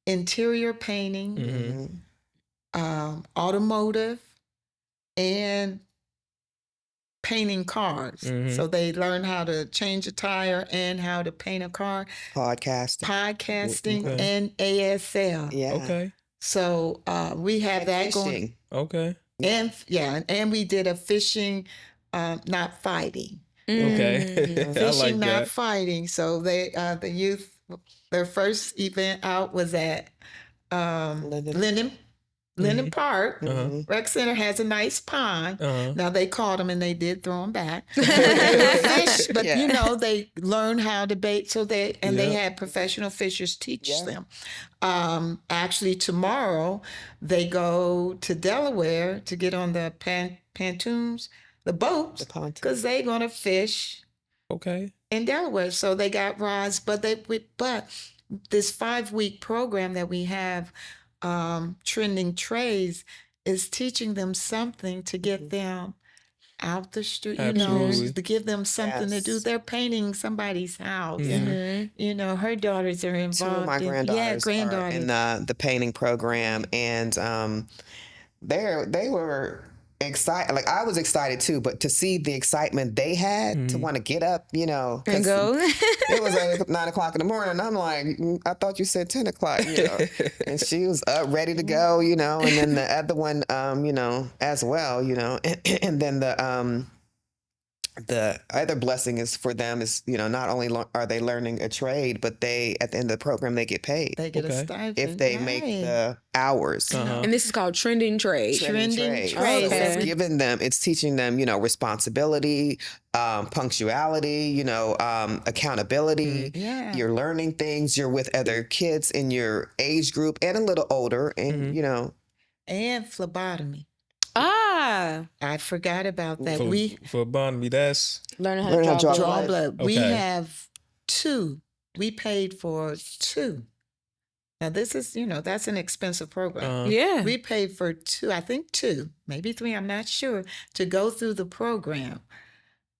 interior painting, automotive, and painting cars. So they learn how to change a tire and how to paint a car. Podcasting and ASL. Yeah. Okay. So we have that going. Fishing. Okay. And we did a fishing, not fighting. Okay. I Fishing, like not that. fighting. So they, the youth, their first event out was at Linden Park. Rec Center has a nice pond. Now they caught them and they did throw them back. Fish, but you know, they learn how to bait. So they had professional fishers teach them. Actually, tomorrow they go to Delaware to get on the pontoons, the boats, because they're gonna fish. Okay. In Delaware, so they got rods, but this 5-week program that we have, Trending Trades, is teaching them something to get them out the street, you know, to give them something to do. They're painting somebody's house. You know, her daughters are involved. Two of my granddaughters are in the painting program, and they were excited. Like, I was excited too, but to see the excitement they had to want to get up, you know, And go. it was like 9 o'clock in the morning, and I'm like, I thought you said 10 o'clock, you know. And she was up, ready to go, you know. And then the other one, you know, as well, you know. And then the other blessing is for them is, you know, not only are they learning a trade, but they, at the end of the program, they get paid. They get a stipend if they make the hours. And this is called Trending Trade. Trending Trade. So it's giving them, it's teaching them, you know, responsibility, punctuality, you know, accountability. You're learning things. You're with other kids in your age group and a little older, and you know, and phlebotomy. I forgot about that. For Bonnie, that's learning how to draw blood. Okay. We have 2. We paid for 2. Now this is, you know, that's an expensive program. We paid for 2, I think 2, maybe 3, I'm not sure, to go through the program.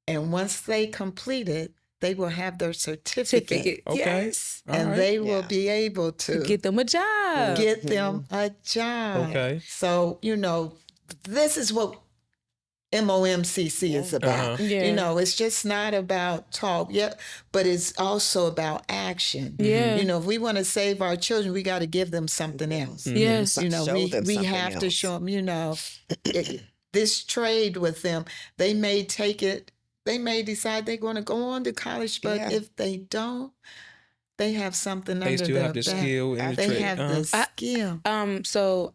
And once they complete it, they will have their certificate. Okay. Yes. And they will be able to get them a job. Get them a job. Okay. So, you know, this is what MOMCC is about. Yeah. You know, it's just not about talk, but it's also about action. Yeah. You know, if we want to save our children, we got to give them something else. Yes. You know, Show them we something have to else. show them, you know, this trade with them, they may take it, they may decide they're going to go on to college, but if they don't, they have something They under still their have the belt. skill and the They trade. have the skill. So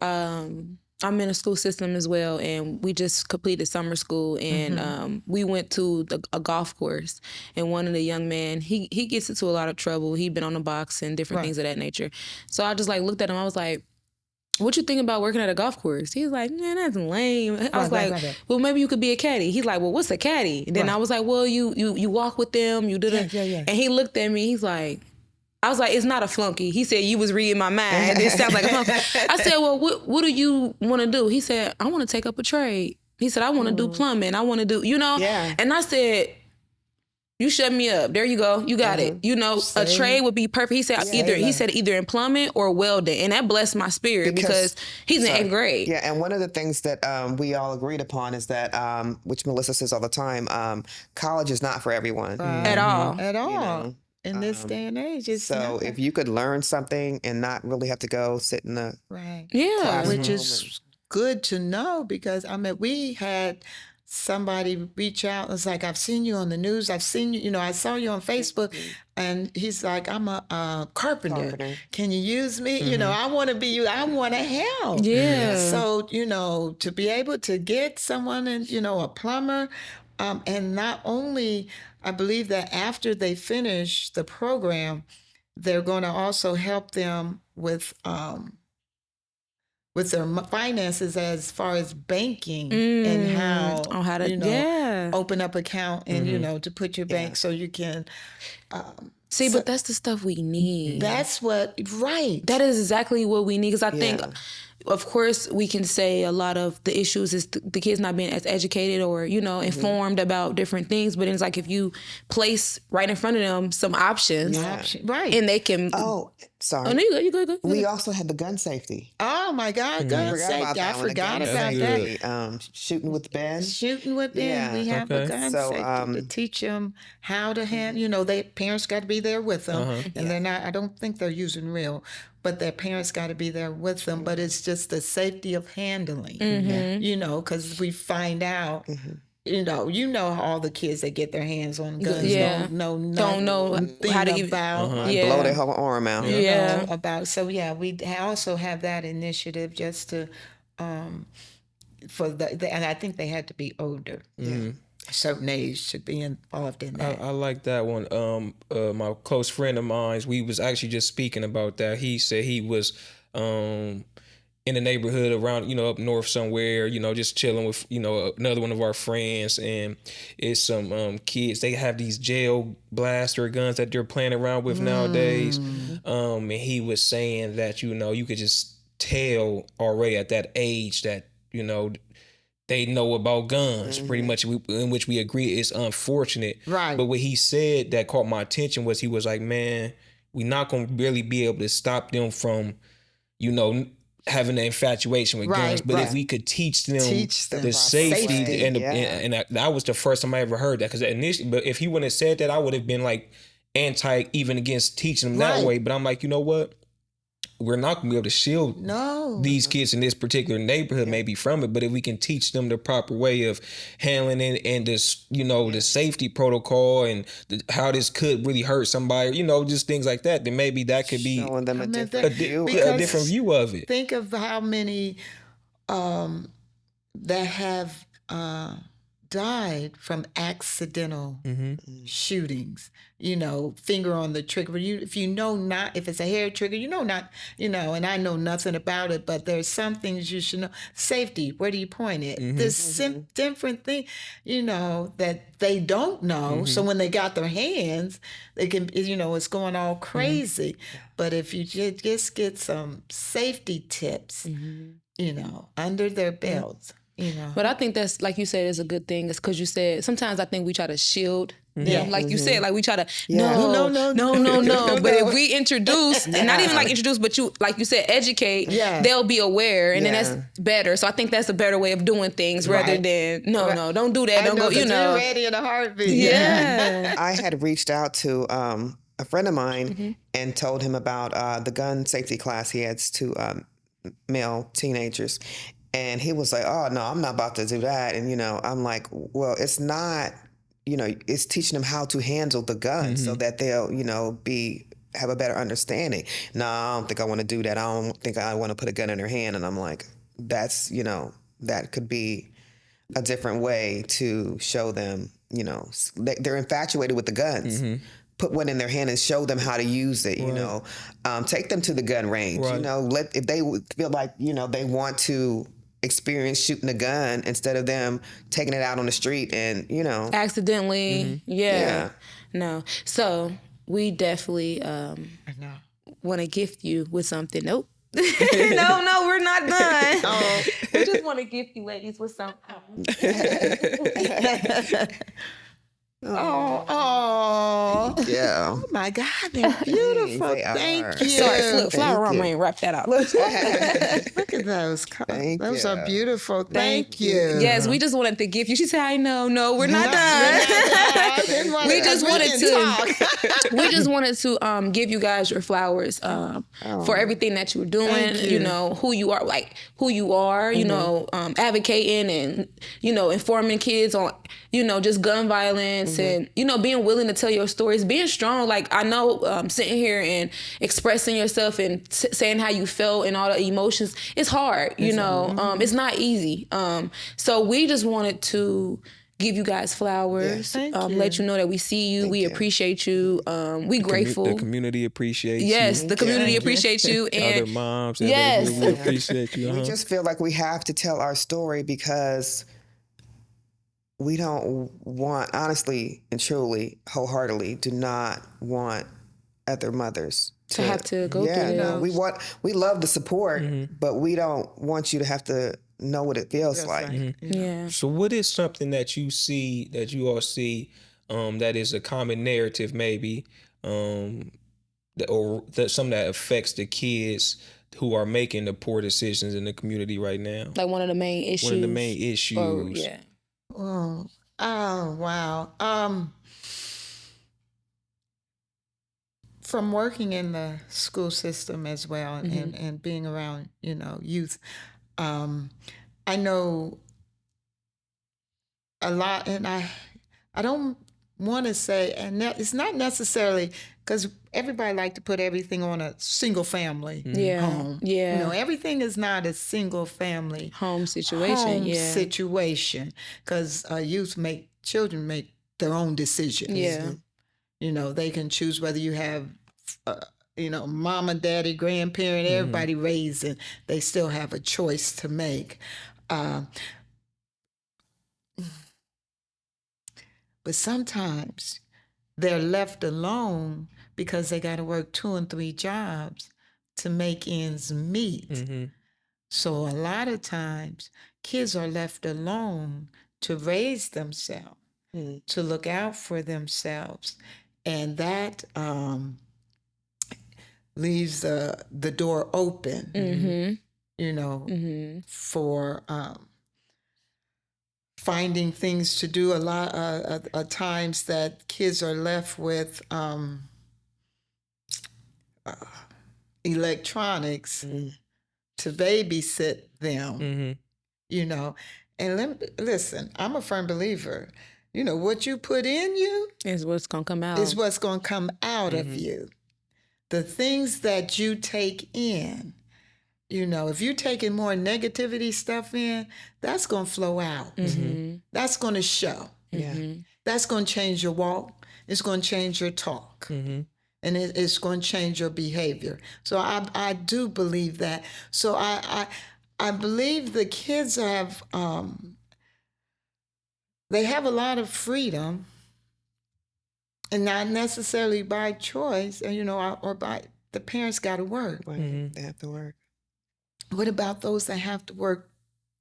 I'm in a school system as well, and we just completed summer school, and we went to a golf course, and one of the young men, he gets into a lot of trouble. He'd been on the box and different things of that nature. So I just like looked at him. I was like, what you think about working at a golf course? He was like, man, that's lame. I was like, well, maybe you could be a caddy. He's like, well, what's a caddy? And then I was like, well, you walk with them, you do that. And he looked at me, he's like, I was like, it's not a flunky. He said, you was reading my mind. It sounds like a flunky. I said, well, what do you want to do? He said, I want to take up a trade. He said, I want to do plumbing. I want to do, you know? Yeah. And I said, you shut me up. There you go. You got it. You know, a trade would be perfect. He said either in plumbing or welding. And that blessed my spirit because he's in 8th grade. Yeah, and one of the things that we all agreed upon is that, which Melissa says all the time, college is not for everyone. At all. At all. You know? In this day and age, it's So not. if you could learn something and not really have to go sit in the Yeah. Which is good to know because I mean we had somebody reach out. It's like, I've seen you on the news. I've seen you. You know, I saw you on Facebook, and he's like, I'm a carpenter. Can you use me? You know, I want to be you. I want to help. Yeah. So you know, to be able to get someone, and you know, a plumber, and not only. I believe that after they finish the program, they're going to also help them with their finances as far as banking and how to, you know, open up account and, you know, to put your bank so you can. See, but that's the stuff we need. That's what, right. That is exactly what we need. Because I think, of course, we can say a lot of the issues is the kids not being as educated or, you know, informed about different things. But it's like if you place right in front of them some options, right, and they can. Oh, sorry. Oh, no, you good. We also had the gun safety. Oh my God, gun safety! I forgot about that. Shooting with Ben. Shooting with Ben. We have a gun safety to teach them how to handle. You know, parents got to be there with them, and they're not. I don't think they're using real. But their parents got to be there with them. But it's just the safety of handling, you know, because we find out, you know, all the kids that get their hands on guns don't know how to even blow their whole arm out. You know, about we also have that initiative just to and I think they had to be older. A certain age to be involved in that. I like that one. My close friend of mine, we was actually just speaking about that. He said he was in the neighborhood around, you know, up north somewhere, you know, just chilling with, you know, another one of our friends, and it's some kids. They have these jail blaster guns that they're playing around with nowadays. And he was saying that, you know, you could just tell already at that age that, you know, they know about guns, pretty much, in which we agree it's unfortunate. Right. But what he said that caught my attention was he was like, man, we're not going to really be able to stop them from, you know, having an infatuation with guns. But if we could teach them the safety. And that was the first time I ever heard that. Because initially, but if he wouldn't have said that, I would have been like anti even against teaching them that way. But I'm like, you know what? We're not going to be able to shield these kids in this particular neighborhood maybe from it, but if we can teach them the proper way of handling it and this, you know, the safety protocol and how this could really hurt somebody, you know, just things like that, then maybe that could be showing them a different view of it. Think of how many that have died from accidental shootings. You know, finger on the trigger. If it's a hair trigger, you know not, you know, and I know nothing about it, but there's some things you should know. Safety, where do you point it? This different thing, you know, that they don't know. So when they got their hands, they can, you know, it's going all crazy. But if you just get some safety tips, you know, under their belts. You know. But I think that's, like you said, is a good thing. It's because you said, sometimes I think we try to shield Yeah, like you said, like we try to Yeah. no. No. But if we introduce, and not even like introduce, but you, like you said, educate, Yeah. they'll be aware, and then Yeah. that's better. So I think that's a better way of doing things rather Right. than no, don't do that, I don't go, 'cause you know. you're ready in a heartbeat. Yeah. I had reached out to a friend of mine and told him about the gun safety class he has to male teenagers. And he was like, oh, no, I'm not about to do that. And, I'm like, well, it's not, it's teaching them how to handle the gun so that they'll, have a better understanding. No, I don't think I want to do that. I don't think I want to put a gun in their hand. And I'm like, that's, that could be a different way to show them, they're infatuated with the guns. Put one in their hand and show them how to use it, take them to the gun range, Right. if they feel like, they want to experience shooting a gun instead of them taking it out on the street and, Accidentally. Yeah. No. So we definitely want to gift you with something. Nope. No, we're not done. We just want to gift you ladies with something. Oh. yeah. Oh my God, they're beautiful. They are. Thank you. Sorry, flower armor ain't wrap that out. Look. Look at those. Thank Those you. are beautiful. Thank you. Yes, we just wanted to gift you. She said, I know. No, we're not done. I didn't want We to- just we wanted didn't to. talk. We just wanted to give you guys your flowers for everything that you're doing. Thank you. Who you are, advocating and informing kids on just gun violence and being willing to tell your stories, being strong. Like I know sitting here and expressing yourself and saying how you felt and all the emotions, it's hard. It's not easy. So we just wanted to give you guys flowers, Thank you. let you know that we see you, we appreciate you, we grateful. The community appreciates Yes, you. the community appreciates you, and Other moms, Yes. we appreciate you. We just feel like we have to tell our story because we don't want, honestly and truly, wholeheartedly, do not want other mothers to have to go through that. No, we love the support, but we don't want you to have to know what it feels like. Yeah. So what is something that you all see, that is a common narrative maybe, something that affects the kids who are making the poor decisions in the community right now? Like one of the main issues. One of the main issues. Yeah. Oh, wow. From working in the school system as well and being around, youth, I know a lot, and I don't want to say, and it's not necessarily because everybody like to put everything on a single family home. Yeah. Everything is not a single family Home situation. situation, because children make their own decisions. Yeah. They can choose whether you have, mama, daddy, grandparent, everybody raising. They still have a choice to make. But sometimes they're left alone because they got to work 2 and 3 jobs to make ends meet. So a lot of times kids are left alone to raise themselves, to look out for themselves. And that leaves the door open, for finding things to do. A lot of times that kids are left with electronics to babysit them, And listen, I'm a firm believer. What you put in you Is what's gonna come out. is what's going to come out of you. The things that you take in, if you're taking more negativity stuff in, that's going to flow out. That's going to show. That's going to change your walk. It's going to change your talk. And it's going to change your behavior. So I do believe that. So I believe the kids have, they have a lot of freedom, and not necessarily by choice, or by the parents got to work. They have to work. What about those that have to work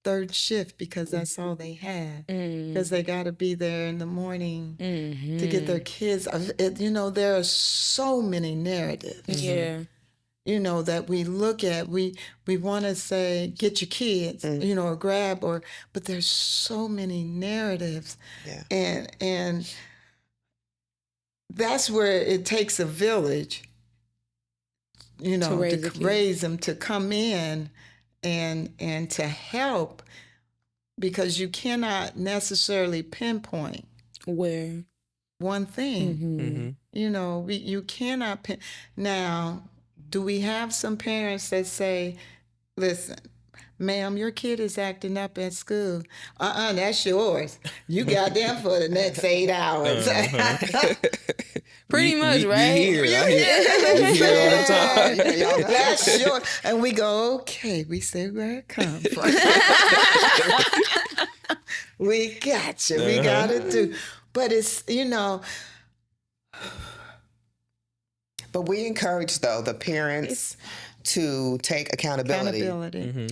third shift because that's all they have. Because they got to be there in the morning to get their kids. There are so many narratives. Yeah. That we look at, we want to say, get your kids, or grab, but there's so many narratives. Yeah. And that's where it takes a village, to raise them, to come in and to help, because you cannot necessarily pinpoint where one thing. You cannot now. Do we have some parents that say, listen, ma'am, your kid is acting up at school. That's yours. You got them for the next 8 hours. Pretty much, right? We hear it all the time. That's yours. And we go, okay, we say where it comes from. We got you. We got to do. But it's, But we encourage, though, the parents to take accountability.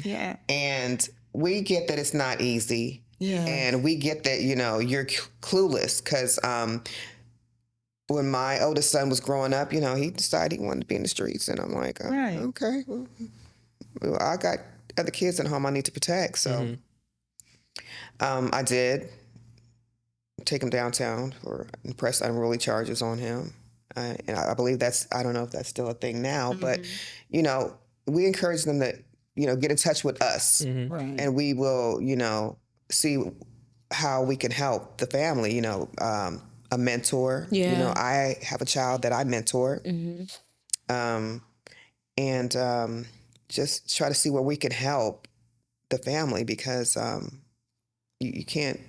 Yeah. And we get that it's not easy. Yeah. And we get that, you're clueless. Because when my oldest son was growing up, he decided he wanted to be in the streets. And I'm like, right. Okay, well, I got other kids at home I need to protect. So I did take him downtown for press unruly charges on him. And I believe I don't know if that's still a thing now, but, we encourage them to, get in touch with us. Right. And we will, see how we can help the family, a mentor. Yeah. I have a child that I mentor. And just try to see where we can help the family, because you can't,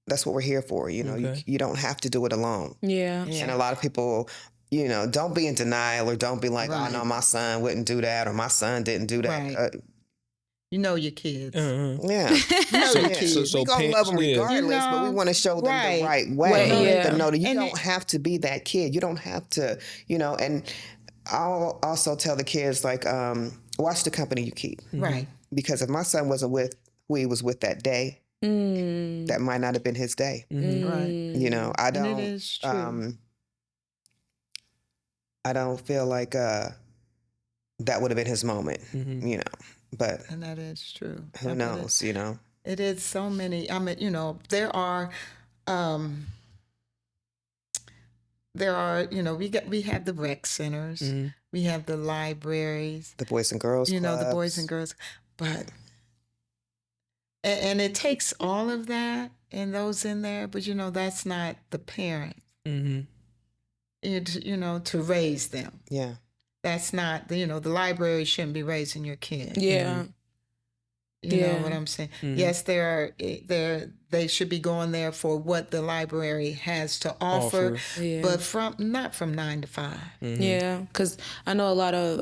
that's what we're here for. You don't have to do it alone. Yeah. And a lot of people, don't be in denial, or don't be like, oh, no, my son wouldn't do that, or my son didn't do that. Right. Your kids. Yeah. Your kids. So we're going to love them regardless, but we want to show them the right way. To know that you don't have to be that kid. You don't have to, and I'll also tell the kids, like, watch the company you keep. Right. Because if my son wasn't with who he was with that day, that might not have been his day. Right. I don't. And it is true. I don't feel like that would have been his moment. But and that is true. Who knows? It is so many. I mean, there are. We have the rec centers. We have the libraries. The Boys and Girls Clubs. The Boys and Girls, but. And it takes all of that and those in there, but that's not the parent. To raise them. Yeah. That's not the library shouldn't be raising your kid. Yeah. You know what I'm saying? Yes, they should be going there for what the library has to offer. But not from 9 to 5. Yeah, because I know a lot of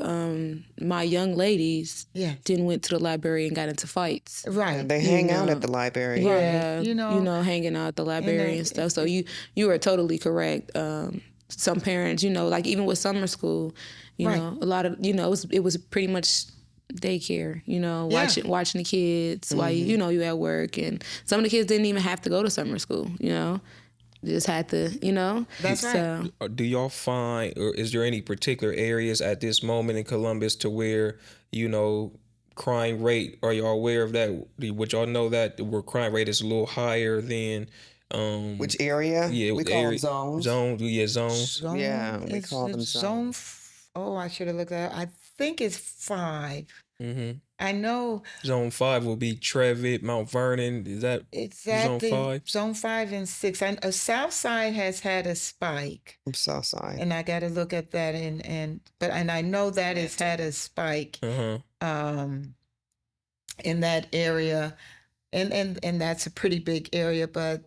my young ladies didn't went to the library and got into fights. Right. And they hang out at the library. Yeah, hanging out at the library and stuff. So you are totally correct. Some parents, like even with summer school, a lot of, it was pretty much daycare, watching the kids while you at work, and some of the kids didn't even have to go to summer school, just had to, That's right. Do y'all find, or is there any particular areas at this moment in Columbus to where, crime rate, are y'all aware of that? Would y'all know that where crime rate is a little higher than which area? Yeah, we call them zones. Zones. Yeah, we call them zones. I should have looked at it. I think it's 5. I know. Zone 5 will be Trevitt, Mount Vernon. Is that exactly Zone 5? Zone 5 and 6. South Side has had a spike. South Side. And I got to look at that and I know that it's had a spike in that area, and that's a pretty big area, but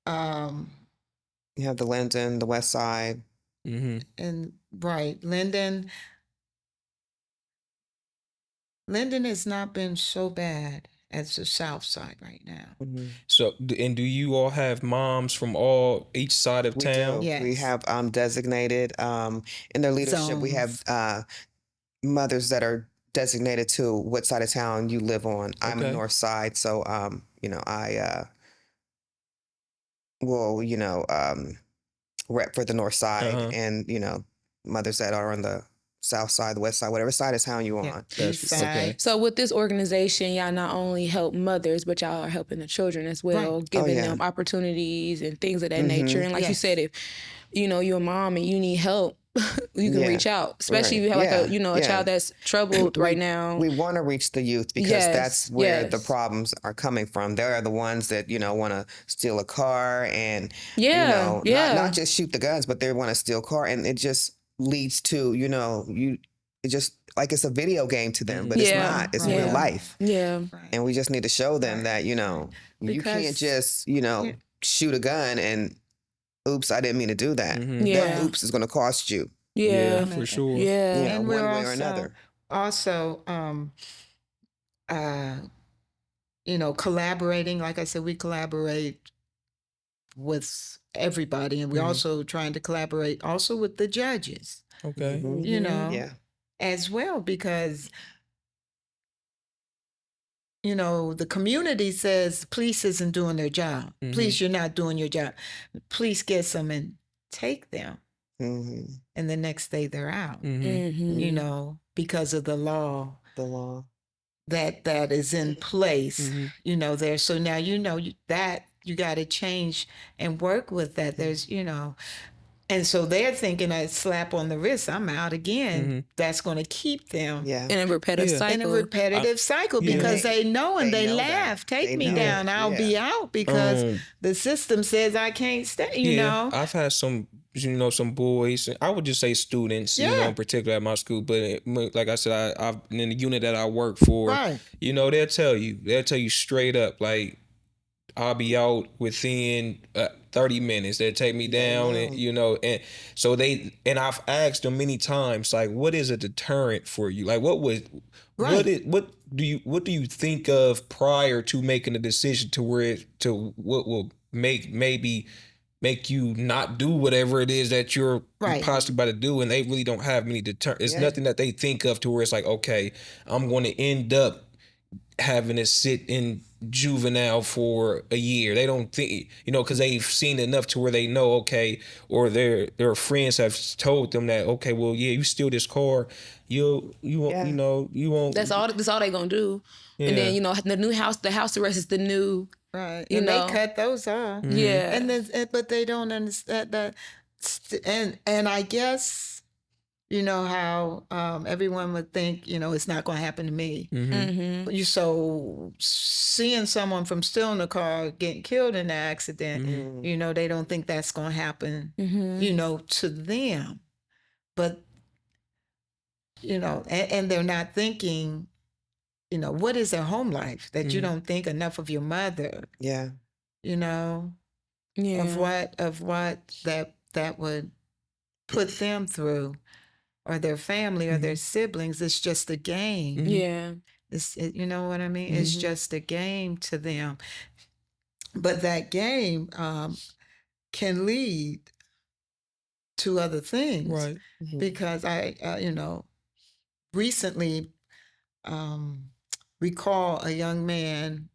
you have the Linden, the West Side, and right, Linden has not been so bad as the South Side right now. So, and do you all have moms from each side of town? Yes. We have designated in their leadership. Zones. We have mothers that are designated to what side of town you live on. I'm a Okay. north side, so you know, I will, you know, rep for the north side, Uh-huh. and you know, mothers that are on the south side, the west side, whatever side of town you Yeah. on. East side. okay. So with this organization, y'all not only help mothers, but y'all are helping the children as well, giving yeah. them opportunities and things of that nature. And like you Yes. said, if you know you're a mom and you need help, you can Yeah. reach out. Especially if you have Right. like a Yeah. a child that's troubled right now. We want to reach the youth because Yes, that's where the yes. problems are coming from. They're the ones that, you know, want to steal a car and, Yeah, you know, yeah. not just shoot the guns, but they want to steal a car. And it just leads to, you know, it just like it's a video game to them, but it's Yeah, not. It's yeah. real life. Yeah. Right. And we just need to show them that, you know, you can't Because- just, you know, shoot a gun and oops, I didn't mean to do that. Mhm. Yeah. That oops is going to cost you, Yeah. Yeah, for sure. Yeah. you know, And one we're way or another. also, you know, collaborating. Like I said, we collaborate with everybody, and we're also trying to collaborate also with the judges, Okay. you know, Yeah. as well, because, you know, the community says police isn't doing their job. Police, you're not doing your job. Police gets them and take them, hmm and the next day they're out, Mm-hmm. you know, because of the law The law. that is in place, Mm-hmm. you know, there. So now, you know, that you got to change and work with that. There's, you know, and so they're thinking a slap on the wrist, I'm out again. That's going to keep them Yeah. In a repetitive Yeah. cycle. in a repetitive cycle yeah. because they know and They they know that. laugh. Take They me know. down. I'll Yeah. be out because Um, the system says I can't stay, you yeah, know. I've had some, you know, some boys. I would just say students, you know, Yeah. in particular at my school. But like I said, I've in the unit that I work for, Right. you know, they'll tell you straight up, like I'll be out within 30 minutes. They'll take me down, and you know, and so I've asked them many times, like, what is a deterrent for you? Like, what do you think of prior to making a decision to what will maybe make you not do whatever it is that you're Right. possibly about to do, and they really don't have many It's nothing that they think of to where it's like, okay, I'm going to end up having to sit in juvenile for a year. They don't think, you know, because they've seen enough to where they know, okay, or their friends have told them that, okay, well, yeah, you steal this car, you won't, Yeah. you know, you won't. That's all they gonna do. And Yeah. then, you know, the house arrest is the new, Right. you And know. they cut those off. Yeah. But they don't understand that. And I guess, you know, how everyone would think, you know, it's not going to happen to me. Mm-hmm. So seeing someone from stealing a car getting killed in an accident, you know, they don't think that's going to happen, you know, to them. But, you know, and they're not thinking, you know, what is their home life that you don't think enough of your mother, Yeah. you know, Yeah. of what that would put them through, or their family or their siblings. It's just a game. Yeah. You know what I mean? It's just a game to them. But that game can lead to other things. Right. Because I, you know, recently recall a young man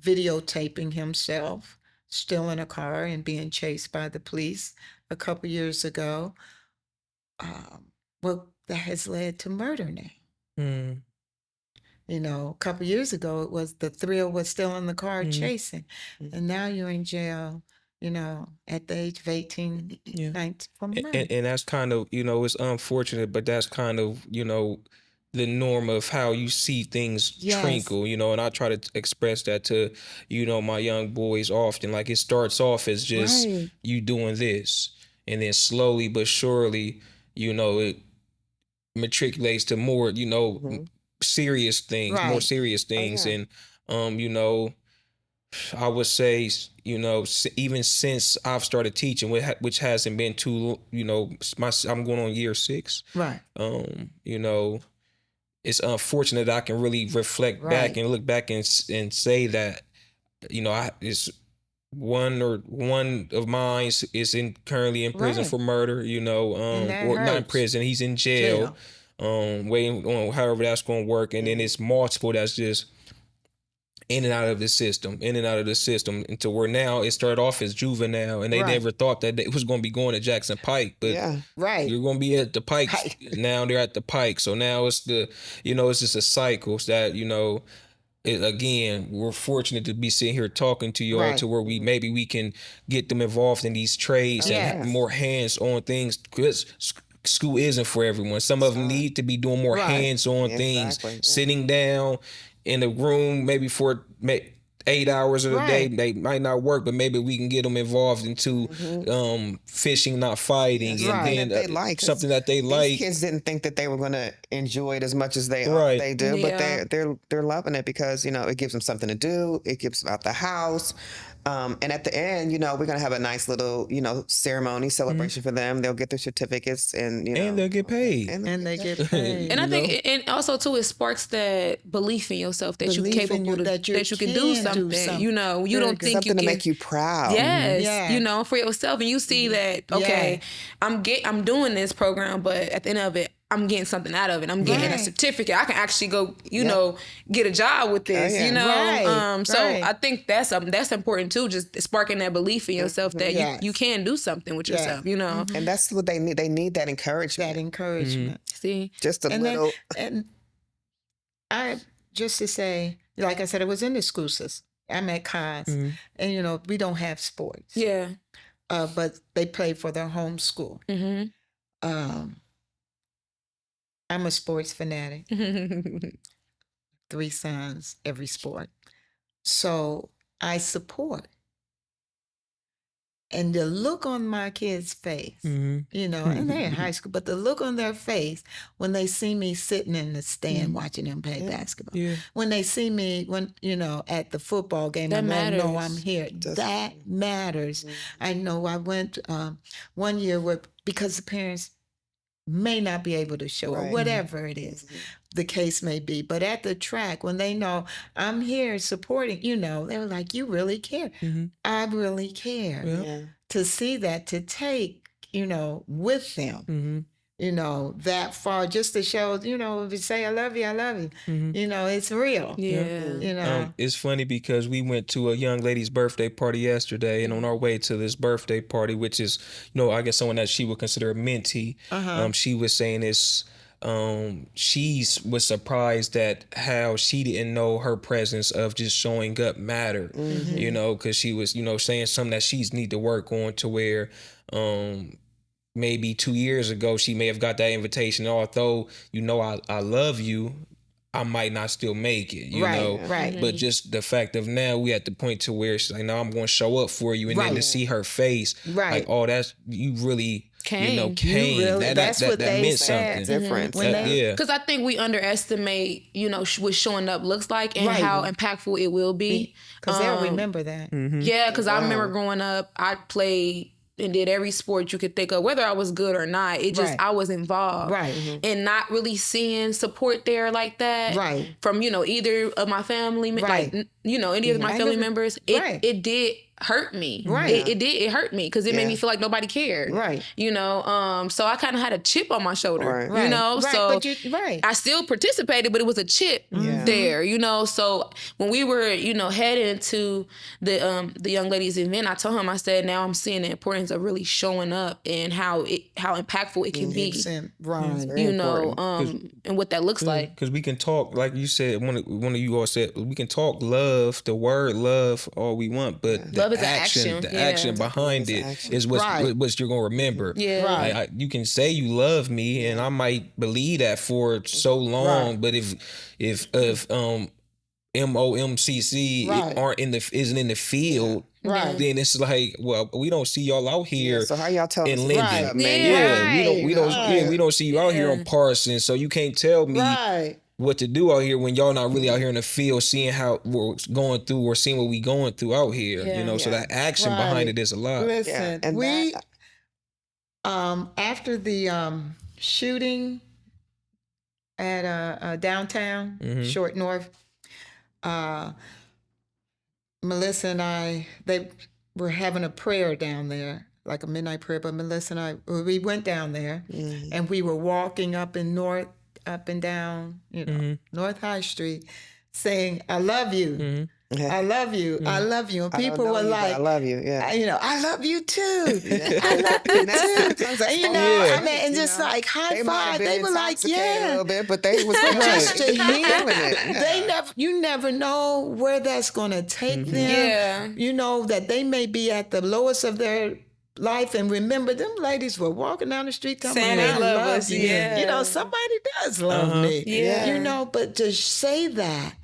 videotaping himself still in a car and being chased by the police a couple years ago. Well, that has led to murder now. Mm. You know, a couple years ago, it was the thrill was still in the car chasing. And now you're in jail, you know, at the age of 18, 19 for murder. And that's kind of, you know, it's unfortunate, but that's kind of, you know, the norm of how you see things trinkle, you know, and I try to express that to, you know, my young boys often. Like, it starts off as just you doing this, and then slowly but surely, you know, it matriculates to more, you know, serious things, more serious things. And, you know, I would say, you know, even since I've started teaching, which hasn't been too, you know, I'm going on year 6. Right. You know, it's unfortunate that I can really reflect back and look back and say that, you know, it's one of mine is currently in prison for murder, you know, And that or not in hurts. prison, he's in jail. waiting on however that's going to work, and then it's multiple that's just in and out of the system, until where now it started off as juvenile, and they never thought that it was going to be going to Jackson Pike, but you're going to be at the Pike. Now they're at the Pike, so now it's it's just a cycle that again, we're fortunate to be sitting here talking to you all to where we can get them involved in these trades and more hands-on things, because school isn't for everyone. Some of them need to be doing more hands-on things, sitting down in the room maybe for 8 hours of the day. They might not work, but maybe we can get them involved into fishing, not fighting, and then something that they like. These kids didn't think that they were going to enjoy it as much as they do, but they're loving it because it gives them something to do. It gives them out the house. And at the end, we're going to have a nice little, ceremony, celebration for them. They'll get their certificates and they'll get paid. And they get paid. And I think, and also too, it sparks that belief in yourself that you're capable that you can do something. You don't think something you can. To make you proud. Yes. For yourself. And you see that, okay, I'm doing this program, but at the end of it, I'm getting something out of it. I'm getting a certificate. I can actually go, get a job with this, So I think that's important too, just sparking that belief in yourself that you can do something with yourself, And that's what they need. They need that encouragement. See? Just a little. And I, just to say, like I said, it was in the school system. I'm at Cos, and we don't have sports. Yeah. But they play for their home school. I'm a sports fanatic. 3 sons, every sport. So I support. And the look on my kids' face, and they're in high school, but the look on their face when they see me sitting in the stand watching them play basketball, when they see me at the football game, that matters. Know I'm here. That matters. I know I went one year because the parents may not be able to show or whatever it is the case may be. But at the track, when they know I'm here supporting, they were like, you really care. I really care. To see that, to take, with them, that far, just to show, if you say, I love you, it's real. It's funny because we went to a young lady's birthday party yesterday, and on our way to this birthday party, which is, I guess someone that she would consider a mentee, she was saying this, she was surprised at how she didn't know her presence of just showing up mattered, because she was, saying something that she's need to work on to where, maybe 2 years ago, she may have got that invitation. Although, I love you, I might not still make it, you know? Right. But just the fact of now, we at the point to where she's like, no, I'm going to show up for you. And then to see her face, like, oh, that's, you really, came. Really, that's what that they meant said. something. Different. Because I think we underestimate, what showing up looks like and how impactful it will be. Because they'll remember that. Yeah, because I remember growing up, I played and did every sport you could think of, whether I was good or not. It just, I was involved. And not really seeing support there like that. From, either of my family, like, any of my family members. It did hurt me. It hurt me because it made me feel like nobody cared. So I kind of had a chip on my shoulder. So I still participated, but it was a chip there. So when we were heading to the young ladies event, I told him, I said, now I'm seeing the importance of really showing up and how impactful it can be. And what that looks like. Because we can talk, like you said, one of you all said, we can talk love, the word love, all we want, but love is action. The action behind it is what you're gonna remember. You can say you love me, and I might believe that for so long, but if MOMCC isn't in the field, then it's like, well, we don't see y'all out here. So how y'all tell in Linden? We don't see you out here on Parsons, so you can't tell me what to do out here when y'all not really out here in the field seeing how we're going through or seeing what we going through out here. So that action behind it is a lot. Listen, and we after the shooting at downtown Short North, Melissa and I, they were having a prayer down there, like a midnight prayer, but Melissa and I, we went down there and we were walking up in North up and down, North High Street, saying, "I love you." I love you. I love you. And people were like, I love you. Yeah. I love you too. I love you too. I mean, and just like high five. They were like, a little bit, but they was just to hear. You never know where that's going to take them. Yeah. That they may be at the lowest of their life, and remember, them ladies were walking down the street talking saying about, they I love us. you. Yeah. Somebody does love me. Yeah. But to say that,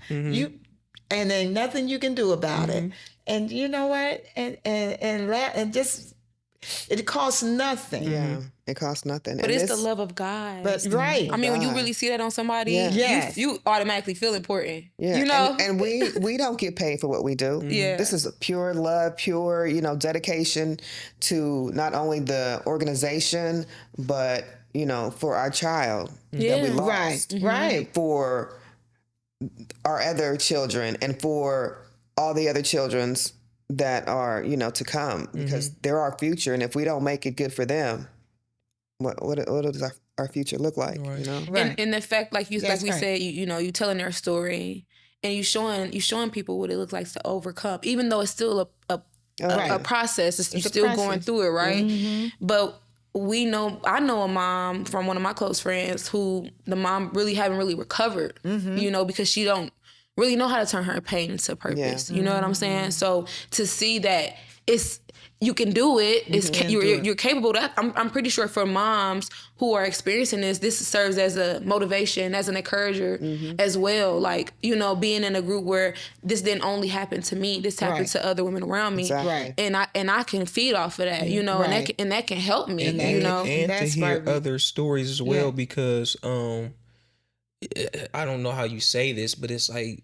and ain't nothing you can do about it. And you know what? And just, it costs nothing. Yeah, it costs nothing. But it's the love of God. But right. I mean, when you really see that on somebody, you automatically feel important. Yeah. And we don't get paid for what we do. Yeah. This is a pure love, pure, dedication to not only the organization, but, for our child that we lost. Right. For our other children and for all the other children's that are, to come, because they're our future. And if we don't make it good for them, what does our future look like? Right. Right. And the fact, like we said, you telling their story and you showing people what it looks like to overcome, even though it's still a process. You're still going through it, right? But I know a mom from one of my close friends who the mom really haven't really recovered, because she don't really know how to turn her pain into purpose. You know what I'm saying? So to see that you can do it, you're capable. I'm pretty sure for moms who are experiencing this serves as a motivation, as an encourager as well. Like, being in a group where this didn't only happen to me, this happened to other women around me. Exactly. And I can feed off of that, and that can help me, And to hear other stories as well, because I don't know how you say this, but it's like,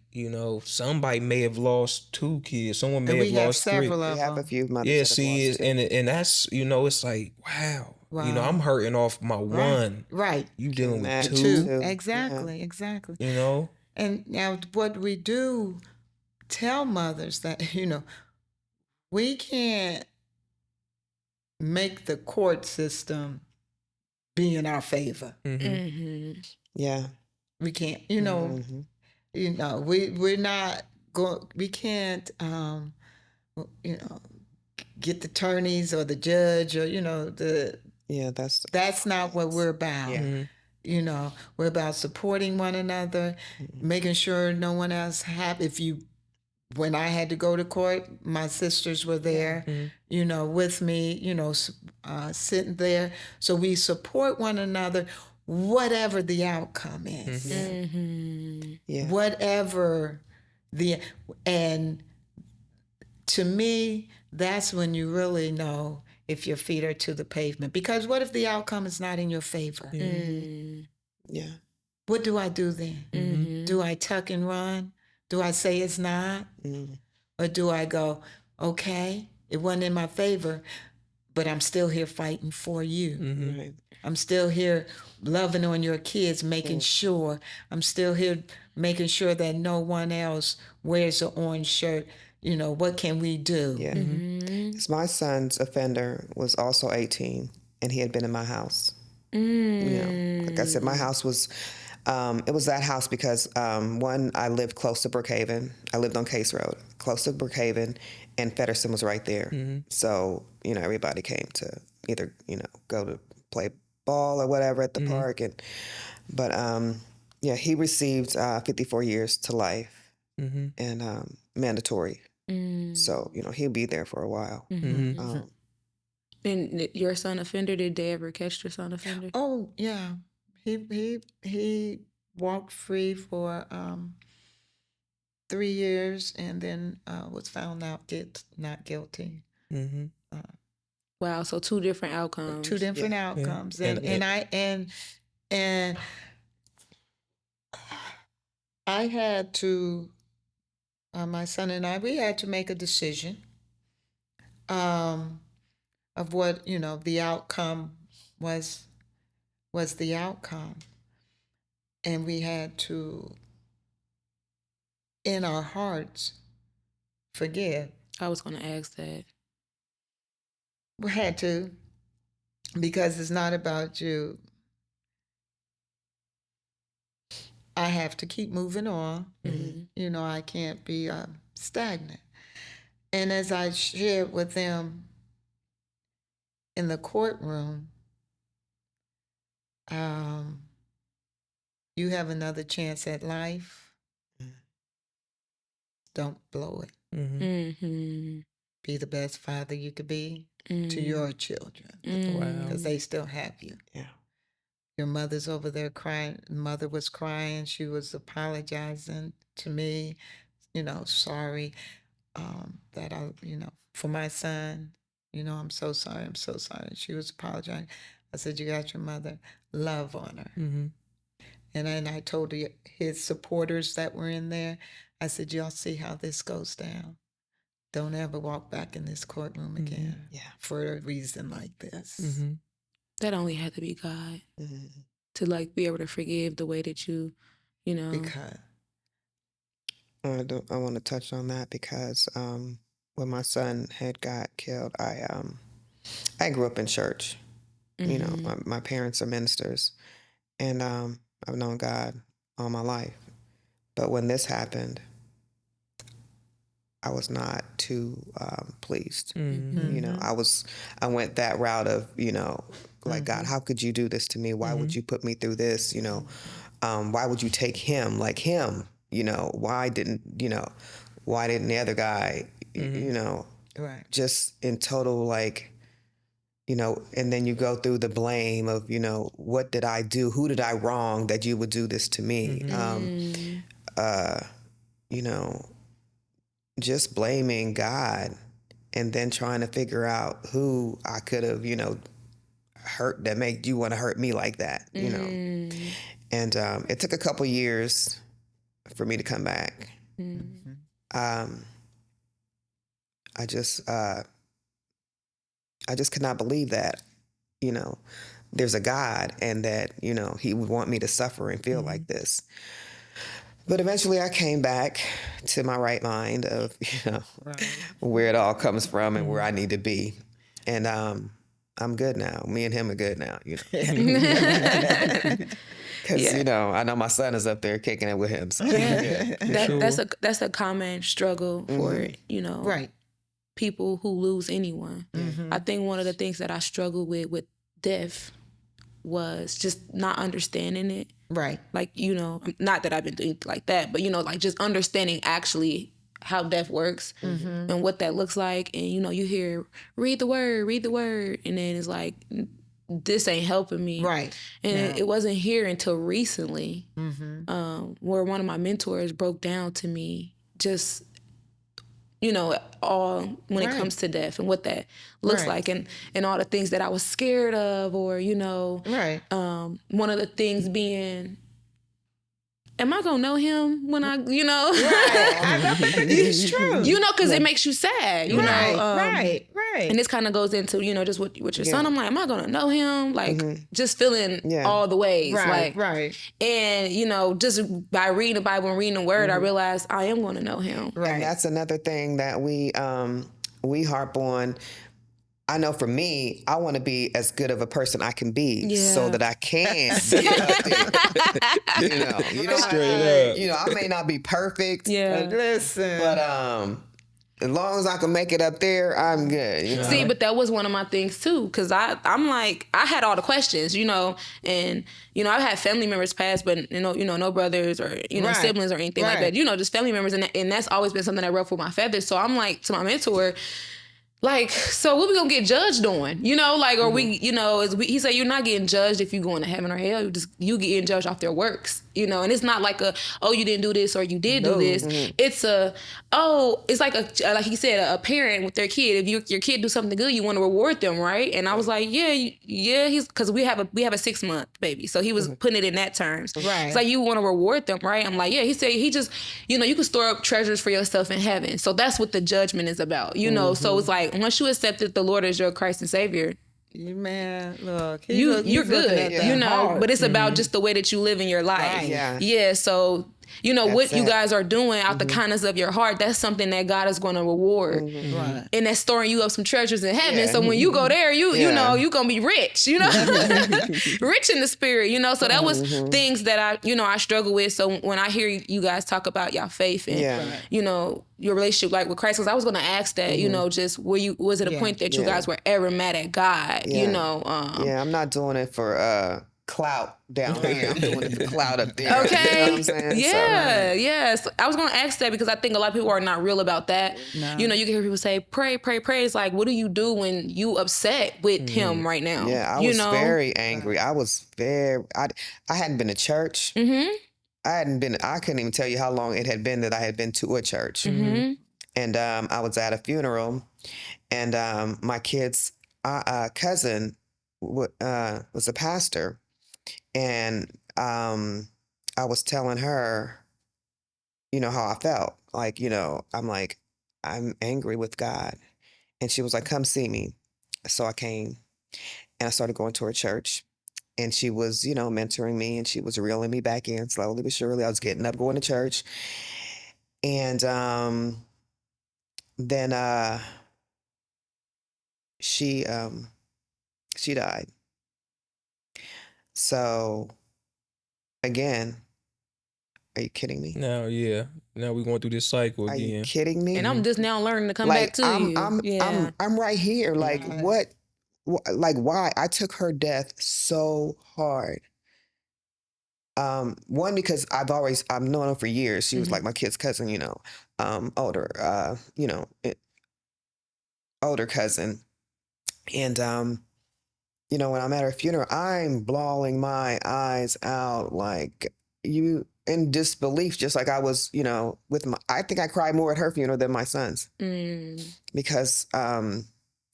somebody may have lost 2 kids. Someone may have lost 3. Several of We have them. a few mothers. Yeah, that see, have lost and that's, it's like, wow. I'm hurting off my one. Right. You dealing with 2. 2. Exactly. And now what we do, tell mothers that, we can't make the court system be in our favor. Yeah. We can't, we're not going, we can't, get the attorneys or the judge or, that's not what we're about. Yeah. We're about supporting one another, making sure no one else when I had to go to court, my sisters were there, with me, sitting there. So we support one another, whatever the outcome is. Yeah. Whatever and to me, that's when you really know if your feet are to the pavement. Because what if the outcome is not in your favor? Yeah. What do I do then? Do I tuck and run? Do I say it's not? Or do I go, okay, it wasn't in my favor, but I'm still here fighting for you. Right. I'm still here loving on your kids, making sure. I'm still here making sure that no one else wears an orange shirt. What can we do? Yeah. 'Cause my son's offender was also 18, and he had been in my house. Like I said, my house was, it was that house because, one, I lived close to Brookhaven. I lived on Case Road, close to Brookhaven, and Feddersen was right there. So, everybody came to either, go to play ball or whatever at the park. But he received 54 years to life and mandatory. So, he'll be there for a while. And your son offender, did they ever catch your son offender? Oh, yeah. He walked free for 3 years and then was found out not guilty. Wow, so 2 different outcomes. 2 different outcomes. Yeah. And I had to, my son and I, we had to make a decision of what, the outcome was the outcome. And we had to, in our hearts, forgive. I was going to ask that. We had to, because it's not about you. I have to keep moving on. You know, I can't be stagnant. And as I shared with them in the courtroom, you have another chance at life. Don't blow it. Be the best father you could be to your children. Wow. Because they still have you. Yeah. Your mother's over there crying. Mother was crying. She was apologizing to me, you know, sorry that I, you know, for my son, you know, I'm so sorry. I'm so sorry. She was apologizing. I said, you got your mother. Love on her. And then I told his supporters that were in there, I said, y'all see how this goes down. Don't ever walk back in this courtroom again for a reason like this. That only had to be God to like be able to forgive the way that you know. Because I want to touch on that because when my son had got killed, I grew up in church. You know, my parents are ministers, and I've known God all my life. But when this happened, I was not too pleased. You know, I went that route of, you know, like, God, how could you do this to me? Why would you put me through this? You know, why would you take him like him? You know, why didn't the other guy, you know, just in total, like, you know, and then you go through the blame of, you know, what did I do? Who did I wrong that you would do this to me? You know, just blaming God and then trying to figure out who I could have, you know, hurt that made you want to hurt me like that, you know. And it took a couple years for me to come back. I just could not believe that, you know, there's a God and that, you know, he would want me to suffer and feel like this. But eventually I came back to my right mind of, you know, where it all comes from and where I need to be. And I'm good now. Me and him are good now, you know. Because, you know, I know my son is up there kicking it with him. So. That's a common struggle for, you know, people who lose anyone. I think one of the things that I struggled with death was just not understanding it. Right. Like, you know, not that I've been doing like that, but, you know, like just understanding actually how death works and what that looks like. And, you know, you hear, read the word. And then it's like, this ain't helping me. Right. And it wasn't here until recently where one of my mentors broke down to me just, you know, all when it comes to death and what that looks like and all the things that I was scared of or, you know, one of the things being, am I gonna know him when I, you know? It's true. You know, because it makes you sad, you know? Right. And this kind of goes into, you know, just with your son. I'm like, am I gonna know him? Like, just feeling all the ways. And, you know, just by reading the Bible and reading the Word, I realized I am gonna know him. And that's another thing that we harp on. I know for me, I want to be as good of a person I can be so that I can be up there. You know, you know, I may not be perfect. But listen. But as long as I can make it up there, I'm good. You know? See, but that was one of my things too, because I'm like, I had all the questions, you know, and, you know, I've had family members pass, but, you know, no brothers or, you know, siblings or anything like that, you know, just family members. And that's always been something that ruffled my feathers. So I'm like, to my mentor, like, so what we gonna get judged on? You know, like, or we, you know, he said, you're not getting judged if you going to heaven or hell. You getting judged off their works, you know. And it's not like oh, you didn't do this or you did do this. It's it's like like he said, a parent with their kid. If your kid do something good, you want to reward them, right? And I was like, he's because we have a 6-month baby, so he was putting it in that terms. Right. It's like you want to reward them, right? I'm like, he said he just, you know, you can store up treasures for yourself in heaven. So that's what the judgment is about, you know. So it's like, once you accepted the Lord as your Christ and Savior, man, look, you're good, you know. But it's about just the way that you live in your life. Right. Yeah. So you know, what you it. guys are doing out the kindness of your heart, that's something that God is going to reward. Right. And that's storing you up some treasures in heaven. Yeah. So when you go there, you know, you're going to be rich, you know, rich in the spirit, you know. So that was things that I struggle with. So when I hear you guys talk about y'all faith and, you know, your relationship like with Christ, because I was going to ask that, you know, just was it a point that you guys were ever mad at God, you know? I'm not doing it for clout down here. I'm doing it for clout up there. Okay. You know what I'm saying? Yes. I was going to ask that because I think a lot of people are not real about that. No. You know, you can hear people say, pray. It's like, what do you do when you upset with him right now? Yeah, I was very angry. I was I hadn't been to church. Mm-hmm. I couldn't even tell you how long it had been that I had been to a church. Mm-hmm. And I was at a funeral, and my kid's cousin was a pastor. And I was telling her, you know, how I felt. Like, you know, I'm angry with God. And she was like, come see me. So I came and I started going to her church. And she was, you know, mentoring me, and she was reeling me back in slowly but surely. I was getting up, going to church. And then she died. So, again, are you kidding me? Now we're going through this cycle again. Are you kidding me? And I'm just now learning to come back to you. I'm right here. Like, what? Like, why? I took her death so hard. One, because I've known her for years. She was like my kid's cousin, you know, older cousin. And, you know, when I'm at her funeral, I'm bawling my eyes out, like, in disbelief, just like I was, you know, I think I cried more at her funeral than my son's. Because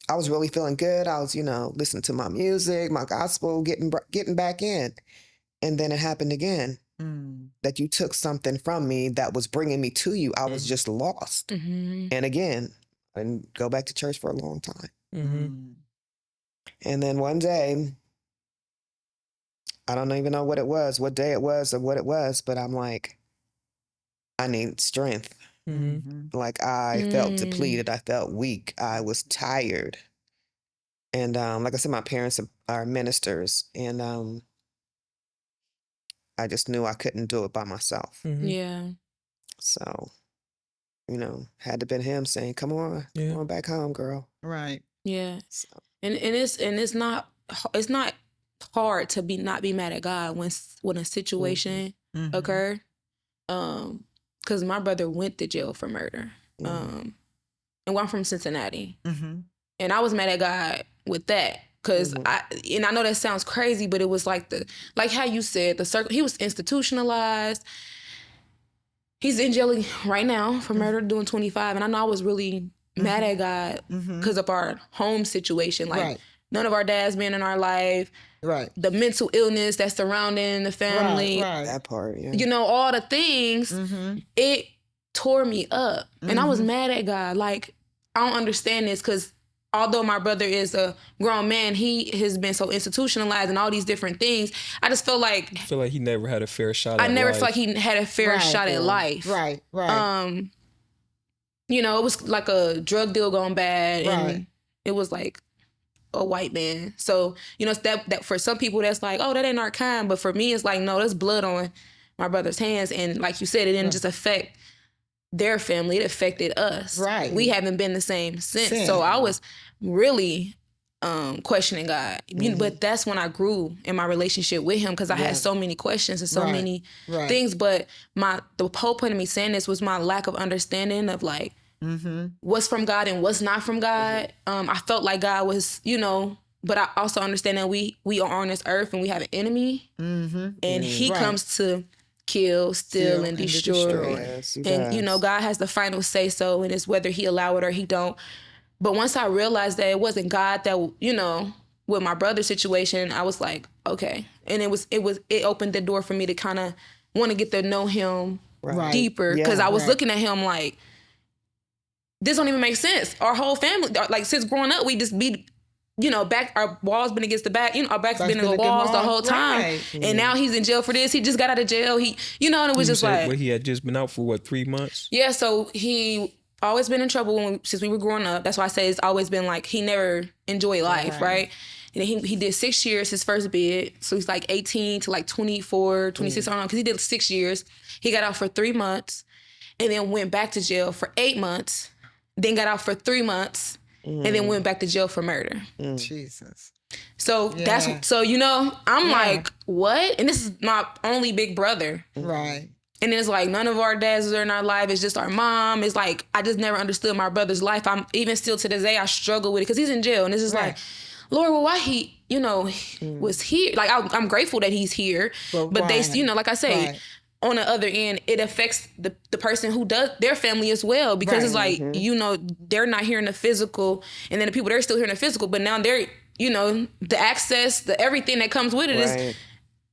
I was really feeling good. I was, you know, listening to my music, my gospel, getting back in. And then it happened again, that you took something from me that was bringing me to you. I was just lost. And again, I didn't go back to church for a long time. And then one day, I don't even know what day it was or what it was, but I'm like, I need strength. Like, I felt depleted. I felt weak. I was tired. And like I said, my parents are ministers, and I just knew I couldn't do it by myself. Yeah. So, you know, had to been him saying, come on back home, girl. Right. Yeah. So. And it's not hard to not be mad at God when a situation occurred. Because my brother went to jail for murder. And I'm from Cincinnati. And I was mad at God with that. Because I know that sounds crazy, but it was like how you said, the circle, he was institutionalized. He's in jail right now for murder, doing 25. And I know I was really mad at God because of our home situation. Like, none of our dads been in our life. Right. The mental illness that's surrounding the family. Right. That part, yeah. You know, all the things, it tore me up. And I was mad at God. Like, I don't understand this, because although my brother is a grown man, he has been so institutionalized and all these different things. I just feel like... I feel like he never had a fair shot at life. I never feel like he had a fair shot at life. Right. You know, it was like a drug deal going bad, and it was like a white man. So, you know, that for some people that's like, oh, that ain't our kind. But for me, it's like, no, there's blood on my brother's hands. And like you said, it didn't just affect their family, it affected us. Right. We haven't been the same since. So I was really questioning God. But that's when I grew in my relationship with him, because I had so many questions and so many things. But the whole point of me saying this was my lack of understanding of like what's from God and what's not from God. I felt like God was, you know, but I also understand that we are on this earth and we have an enemy, and he comes to kill, steal, and destroy. Yes, and you know, God has the final say so, and it's whether he allow it or he don't. But once I realized that it wasn't God that, you know, with my brother's situation, I was like, okay. And it opened the door for me to kind of want to get to know him deeper, because I was looking at him like, this don't even make sense. Our whole family, like, since growing up, we just be our wall's been against the back, our back's been in the walls the whole time. Right. And now he's in jail for this. He just got out of jail. And it was just like. But he had just been out for 3 months? Yeah, so he always been in trouble since we were growing up. That's why I say it's always been like he never enjoyed life, right? And then he did 6 years, his first bid. So he's like 18 to like 24, 26, I don't know, because he did 6 years. He got out for 3 months and then went back to jail for 8 months, then got out for 3 months, and then went back to jail for murder. Jesus. So I'm like, what? And this is my only big brother. Right. And then it's like none of our dads are in our life. It's just our mom. It's like I just never understood my brother's life. I'm even still to this day I struggle with it because he's in jail. And it's just like, Lord, well, why he, was here? Like I'm grateful that he's here, but they, like I say, on the other end, it affects the person who does their family as well because it's like they're not hearing the physical, and then the people they're still hearing the physical, but now they're the access, the everything that comes with it is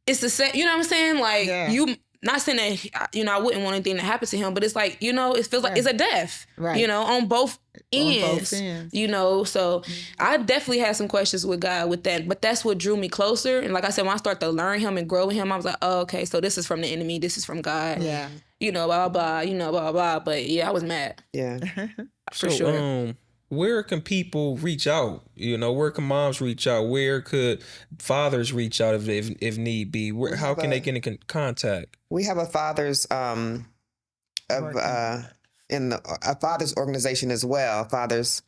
it's the same. You know what I'm saying? Like you. Not saying that, I wouldn't want anything to happen to him, but it's like, it feels like it's a death, on both ends, so I definitely had some questions with God with that, but that's what drew me closer. And like I said, when I started to learn him and grow with him, I was like, oh, okay, so this is from the enemy, this is from God, blah, blah, blah, blah, blah, blah, but I was mad. Yeah. For sure. Where can people reach out? Where can moms reach out? Where could fathers reach out if need be? How can they get in contact? We have a fathers a fathers organization as well, Fathers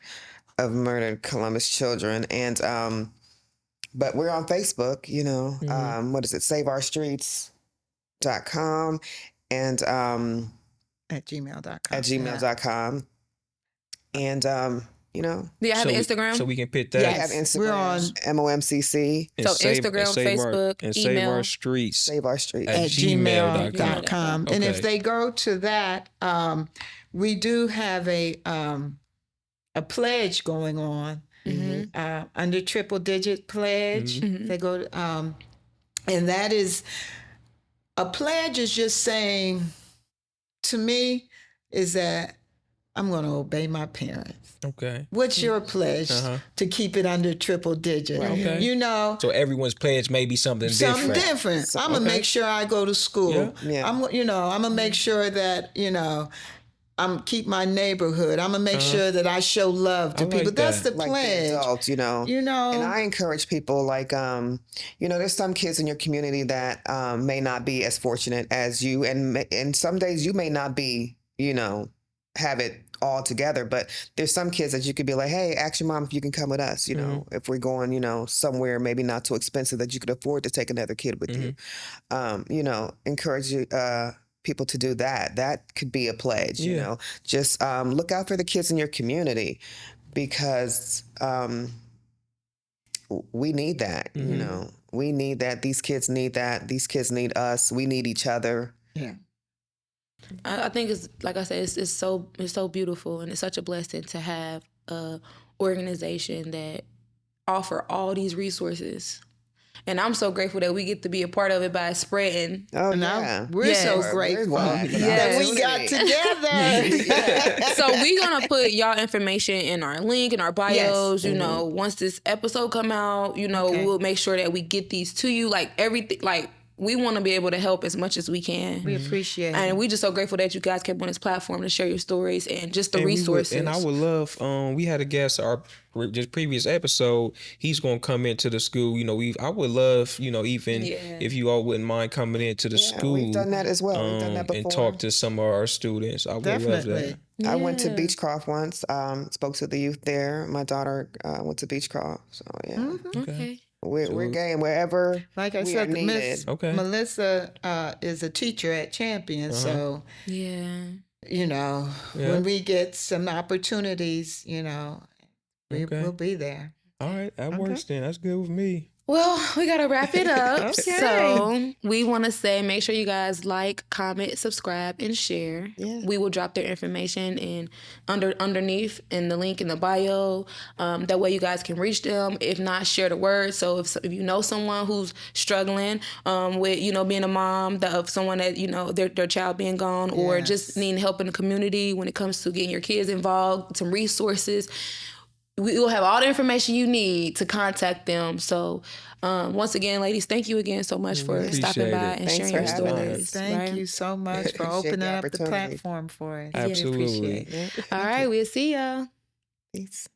of Murdered Columbus Children, and but we're on Facebook. What is it? SaveOurStreets.com and at gmail.com. At gmail.com. And do you have an Instagram? So we can put that. Yeah, I have Instagram. We're on MOMCC. So Instagram, Facebook, and email. Save Our Streets. Save Our Streets. At gmail.com. Okay. And if they go to that, we do have a pledge going on under triple digit pledge. They go and that is a pledge is just saying to me is that I'm going to obey my parents. Okay. What's your pledge to keep it under triple digit? Okay. So everyone's pledge may be something different. I'm going to make sure I go to school. Yeah. I'm going to make sure that, I'm keep my neighborhood. I'm going to make sure that I show love to people. That's the pledge. Like the adults, And I encourage people like, there's some kids in your community that may not be as fortunate as you. And some days you may not be, have it all together, but there's some kids that you could be like, hey, ask your mom if you can come with us, if we're going, somewhere maybe not too expensive that you could afford to take another kid with you. Encourage people to do that. That could be a pledge, just look out for the kids in your community because we need that, we need that. These kids need that. These kids need us. We need each other. Yeah. I think it's like I said, it's so beautiful, and it's such a blessing to have a organization that offer all these resources. And I'm so grateful that we get to be a part of it by spreading. Oh, yeah. We're so grateful that we got together. So we're going to put y'all information in our link, in our bios. Once this episode come out, we'll make sure that we get these to you. Like everything, like we want to be able to help as much as we can. We appreciate it. And we're just so grateful that you guys kept on this platform to share your stories and just the resources. And I would love, we had a guest, our just previous episode, he's going to come into the school. I would love, even if you all wouldn't mind coming into the school. We've done that as well. We've done that before. And talk to some of our students. I would love that. Yeah. I went to Beechcroft once, spoke to the youth there. My daughter went to Beechcroft. So, yeah. Mm-hmm. Okay. We're game wherever. Like I said, Melissa is a teacher at Champion, so when we get some opportunities, we'll be there. All right, that works then. That's good with me. Well, we got to wrap it up. So we want to say, make sure you guys like, comment, subscribe, and share. Yeah. We will drop their information in underneath in the link in the bio. That way you guys can reach them. If not, share the word. So if you know someone who's struggling with, being a mom of someone that, their child being gone or just needing help in the community when it comes to getting your kids involved, some resources, we will have all the information you need to contact them. So once again, ladies, thank you again so much for stopping by and Thanks sharing for your having us. stories. Thank you so much for Appreciate opening the up the opportunity. platform for us. Absolutely. Appreciate it. All right, we'll see y'all. Peace.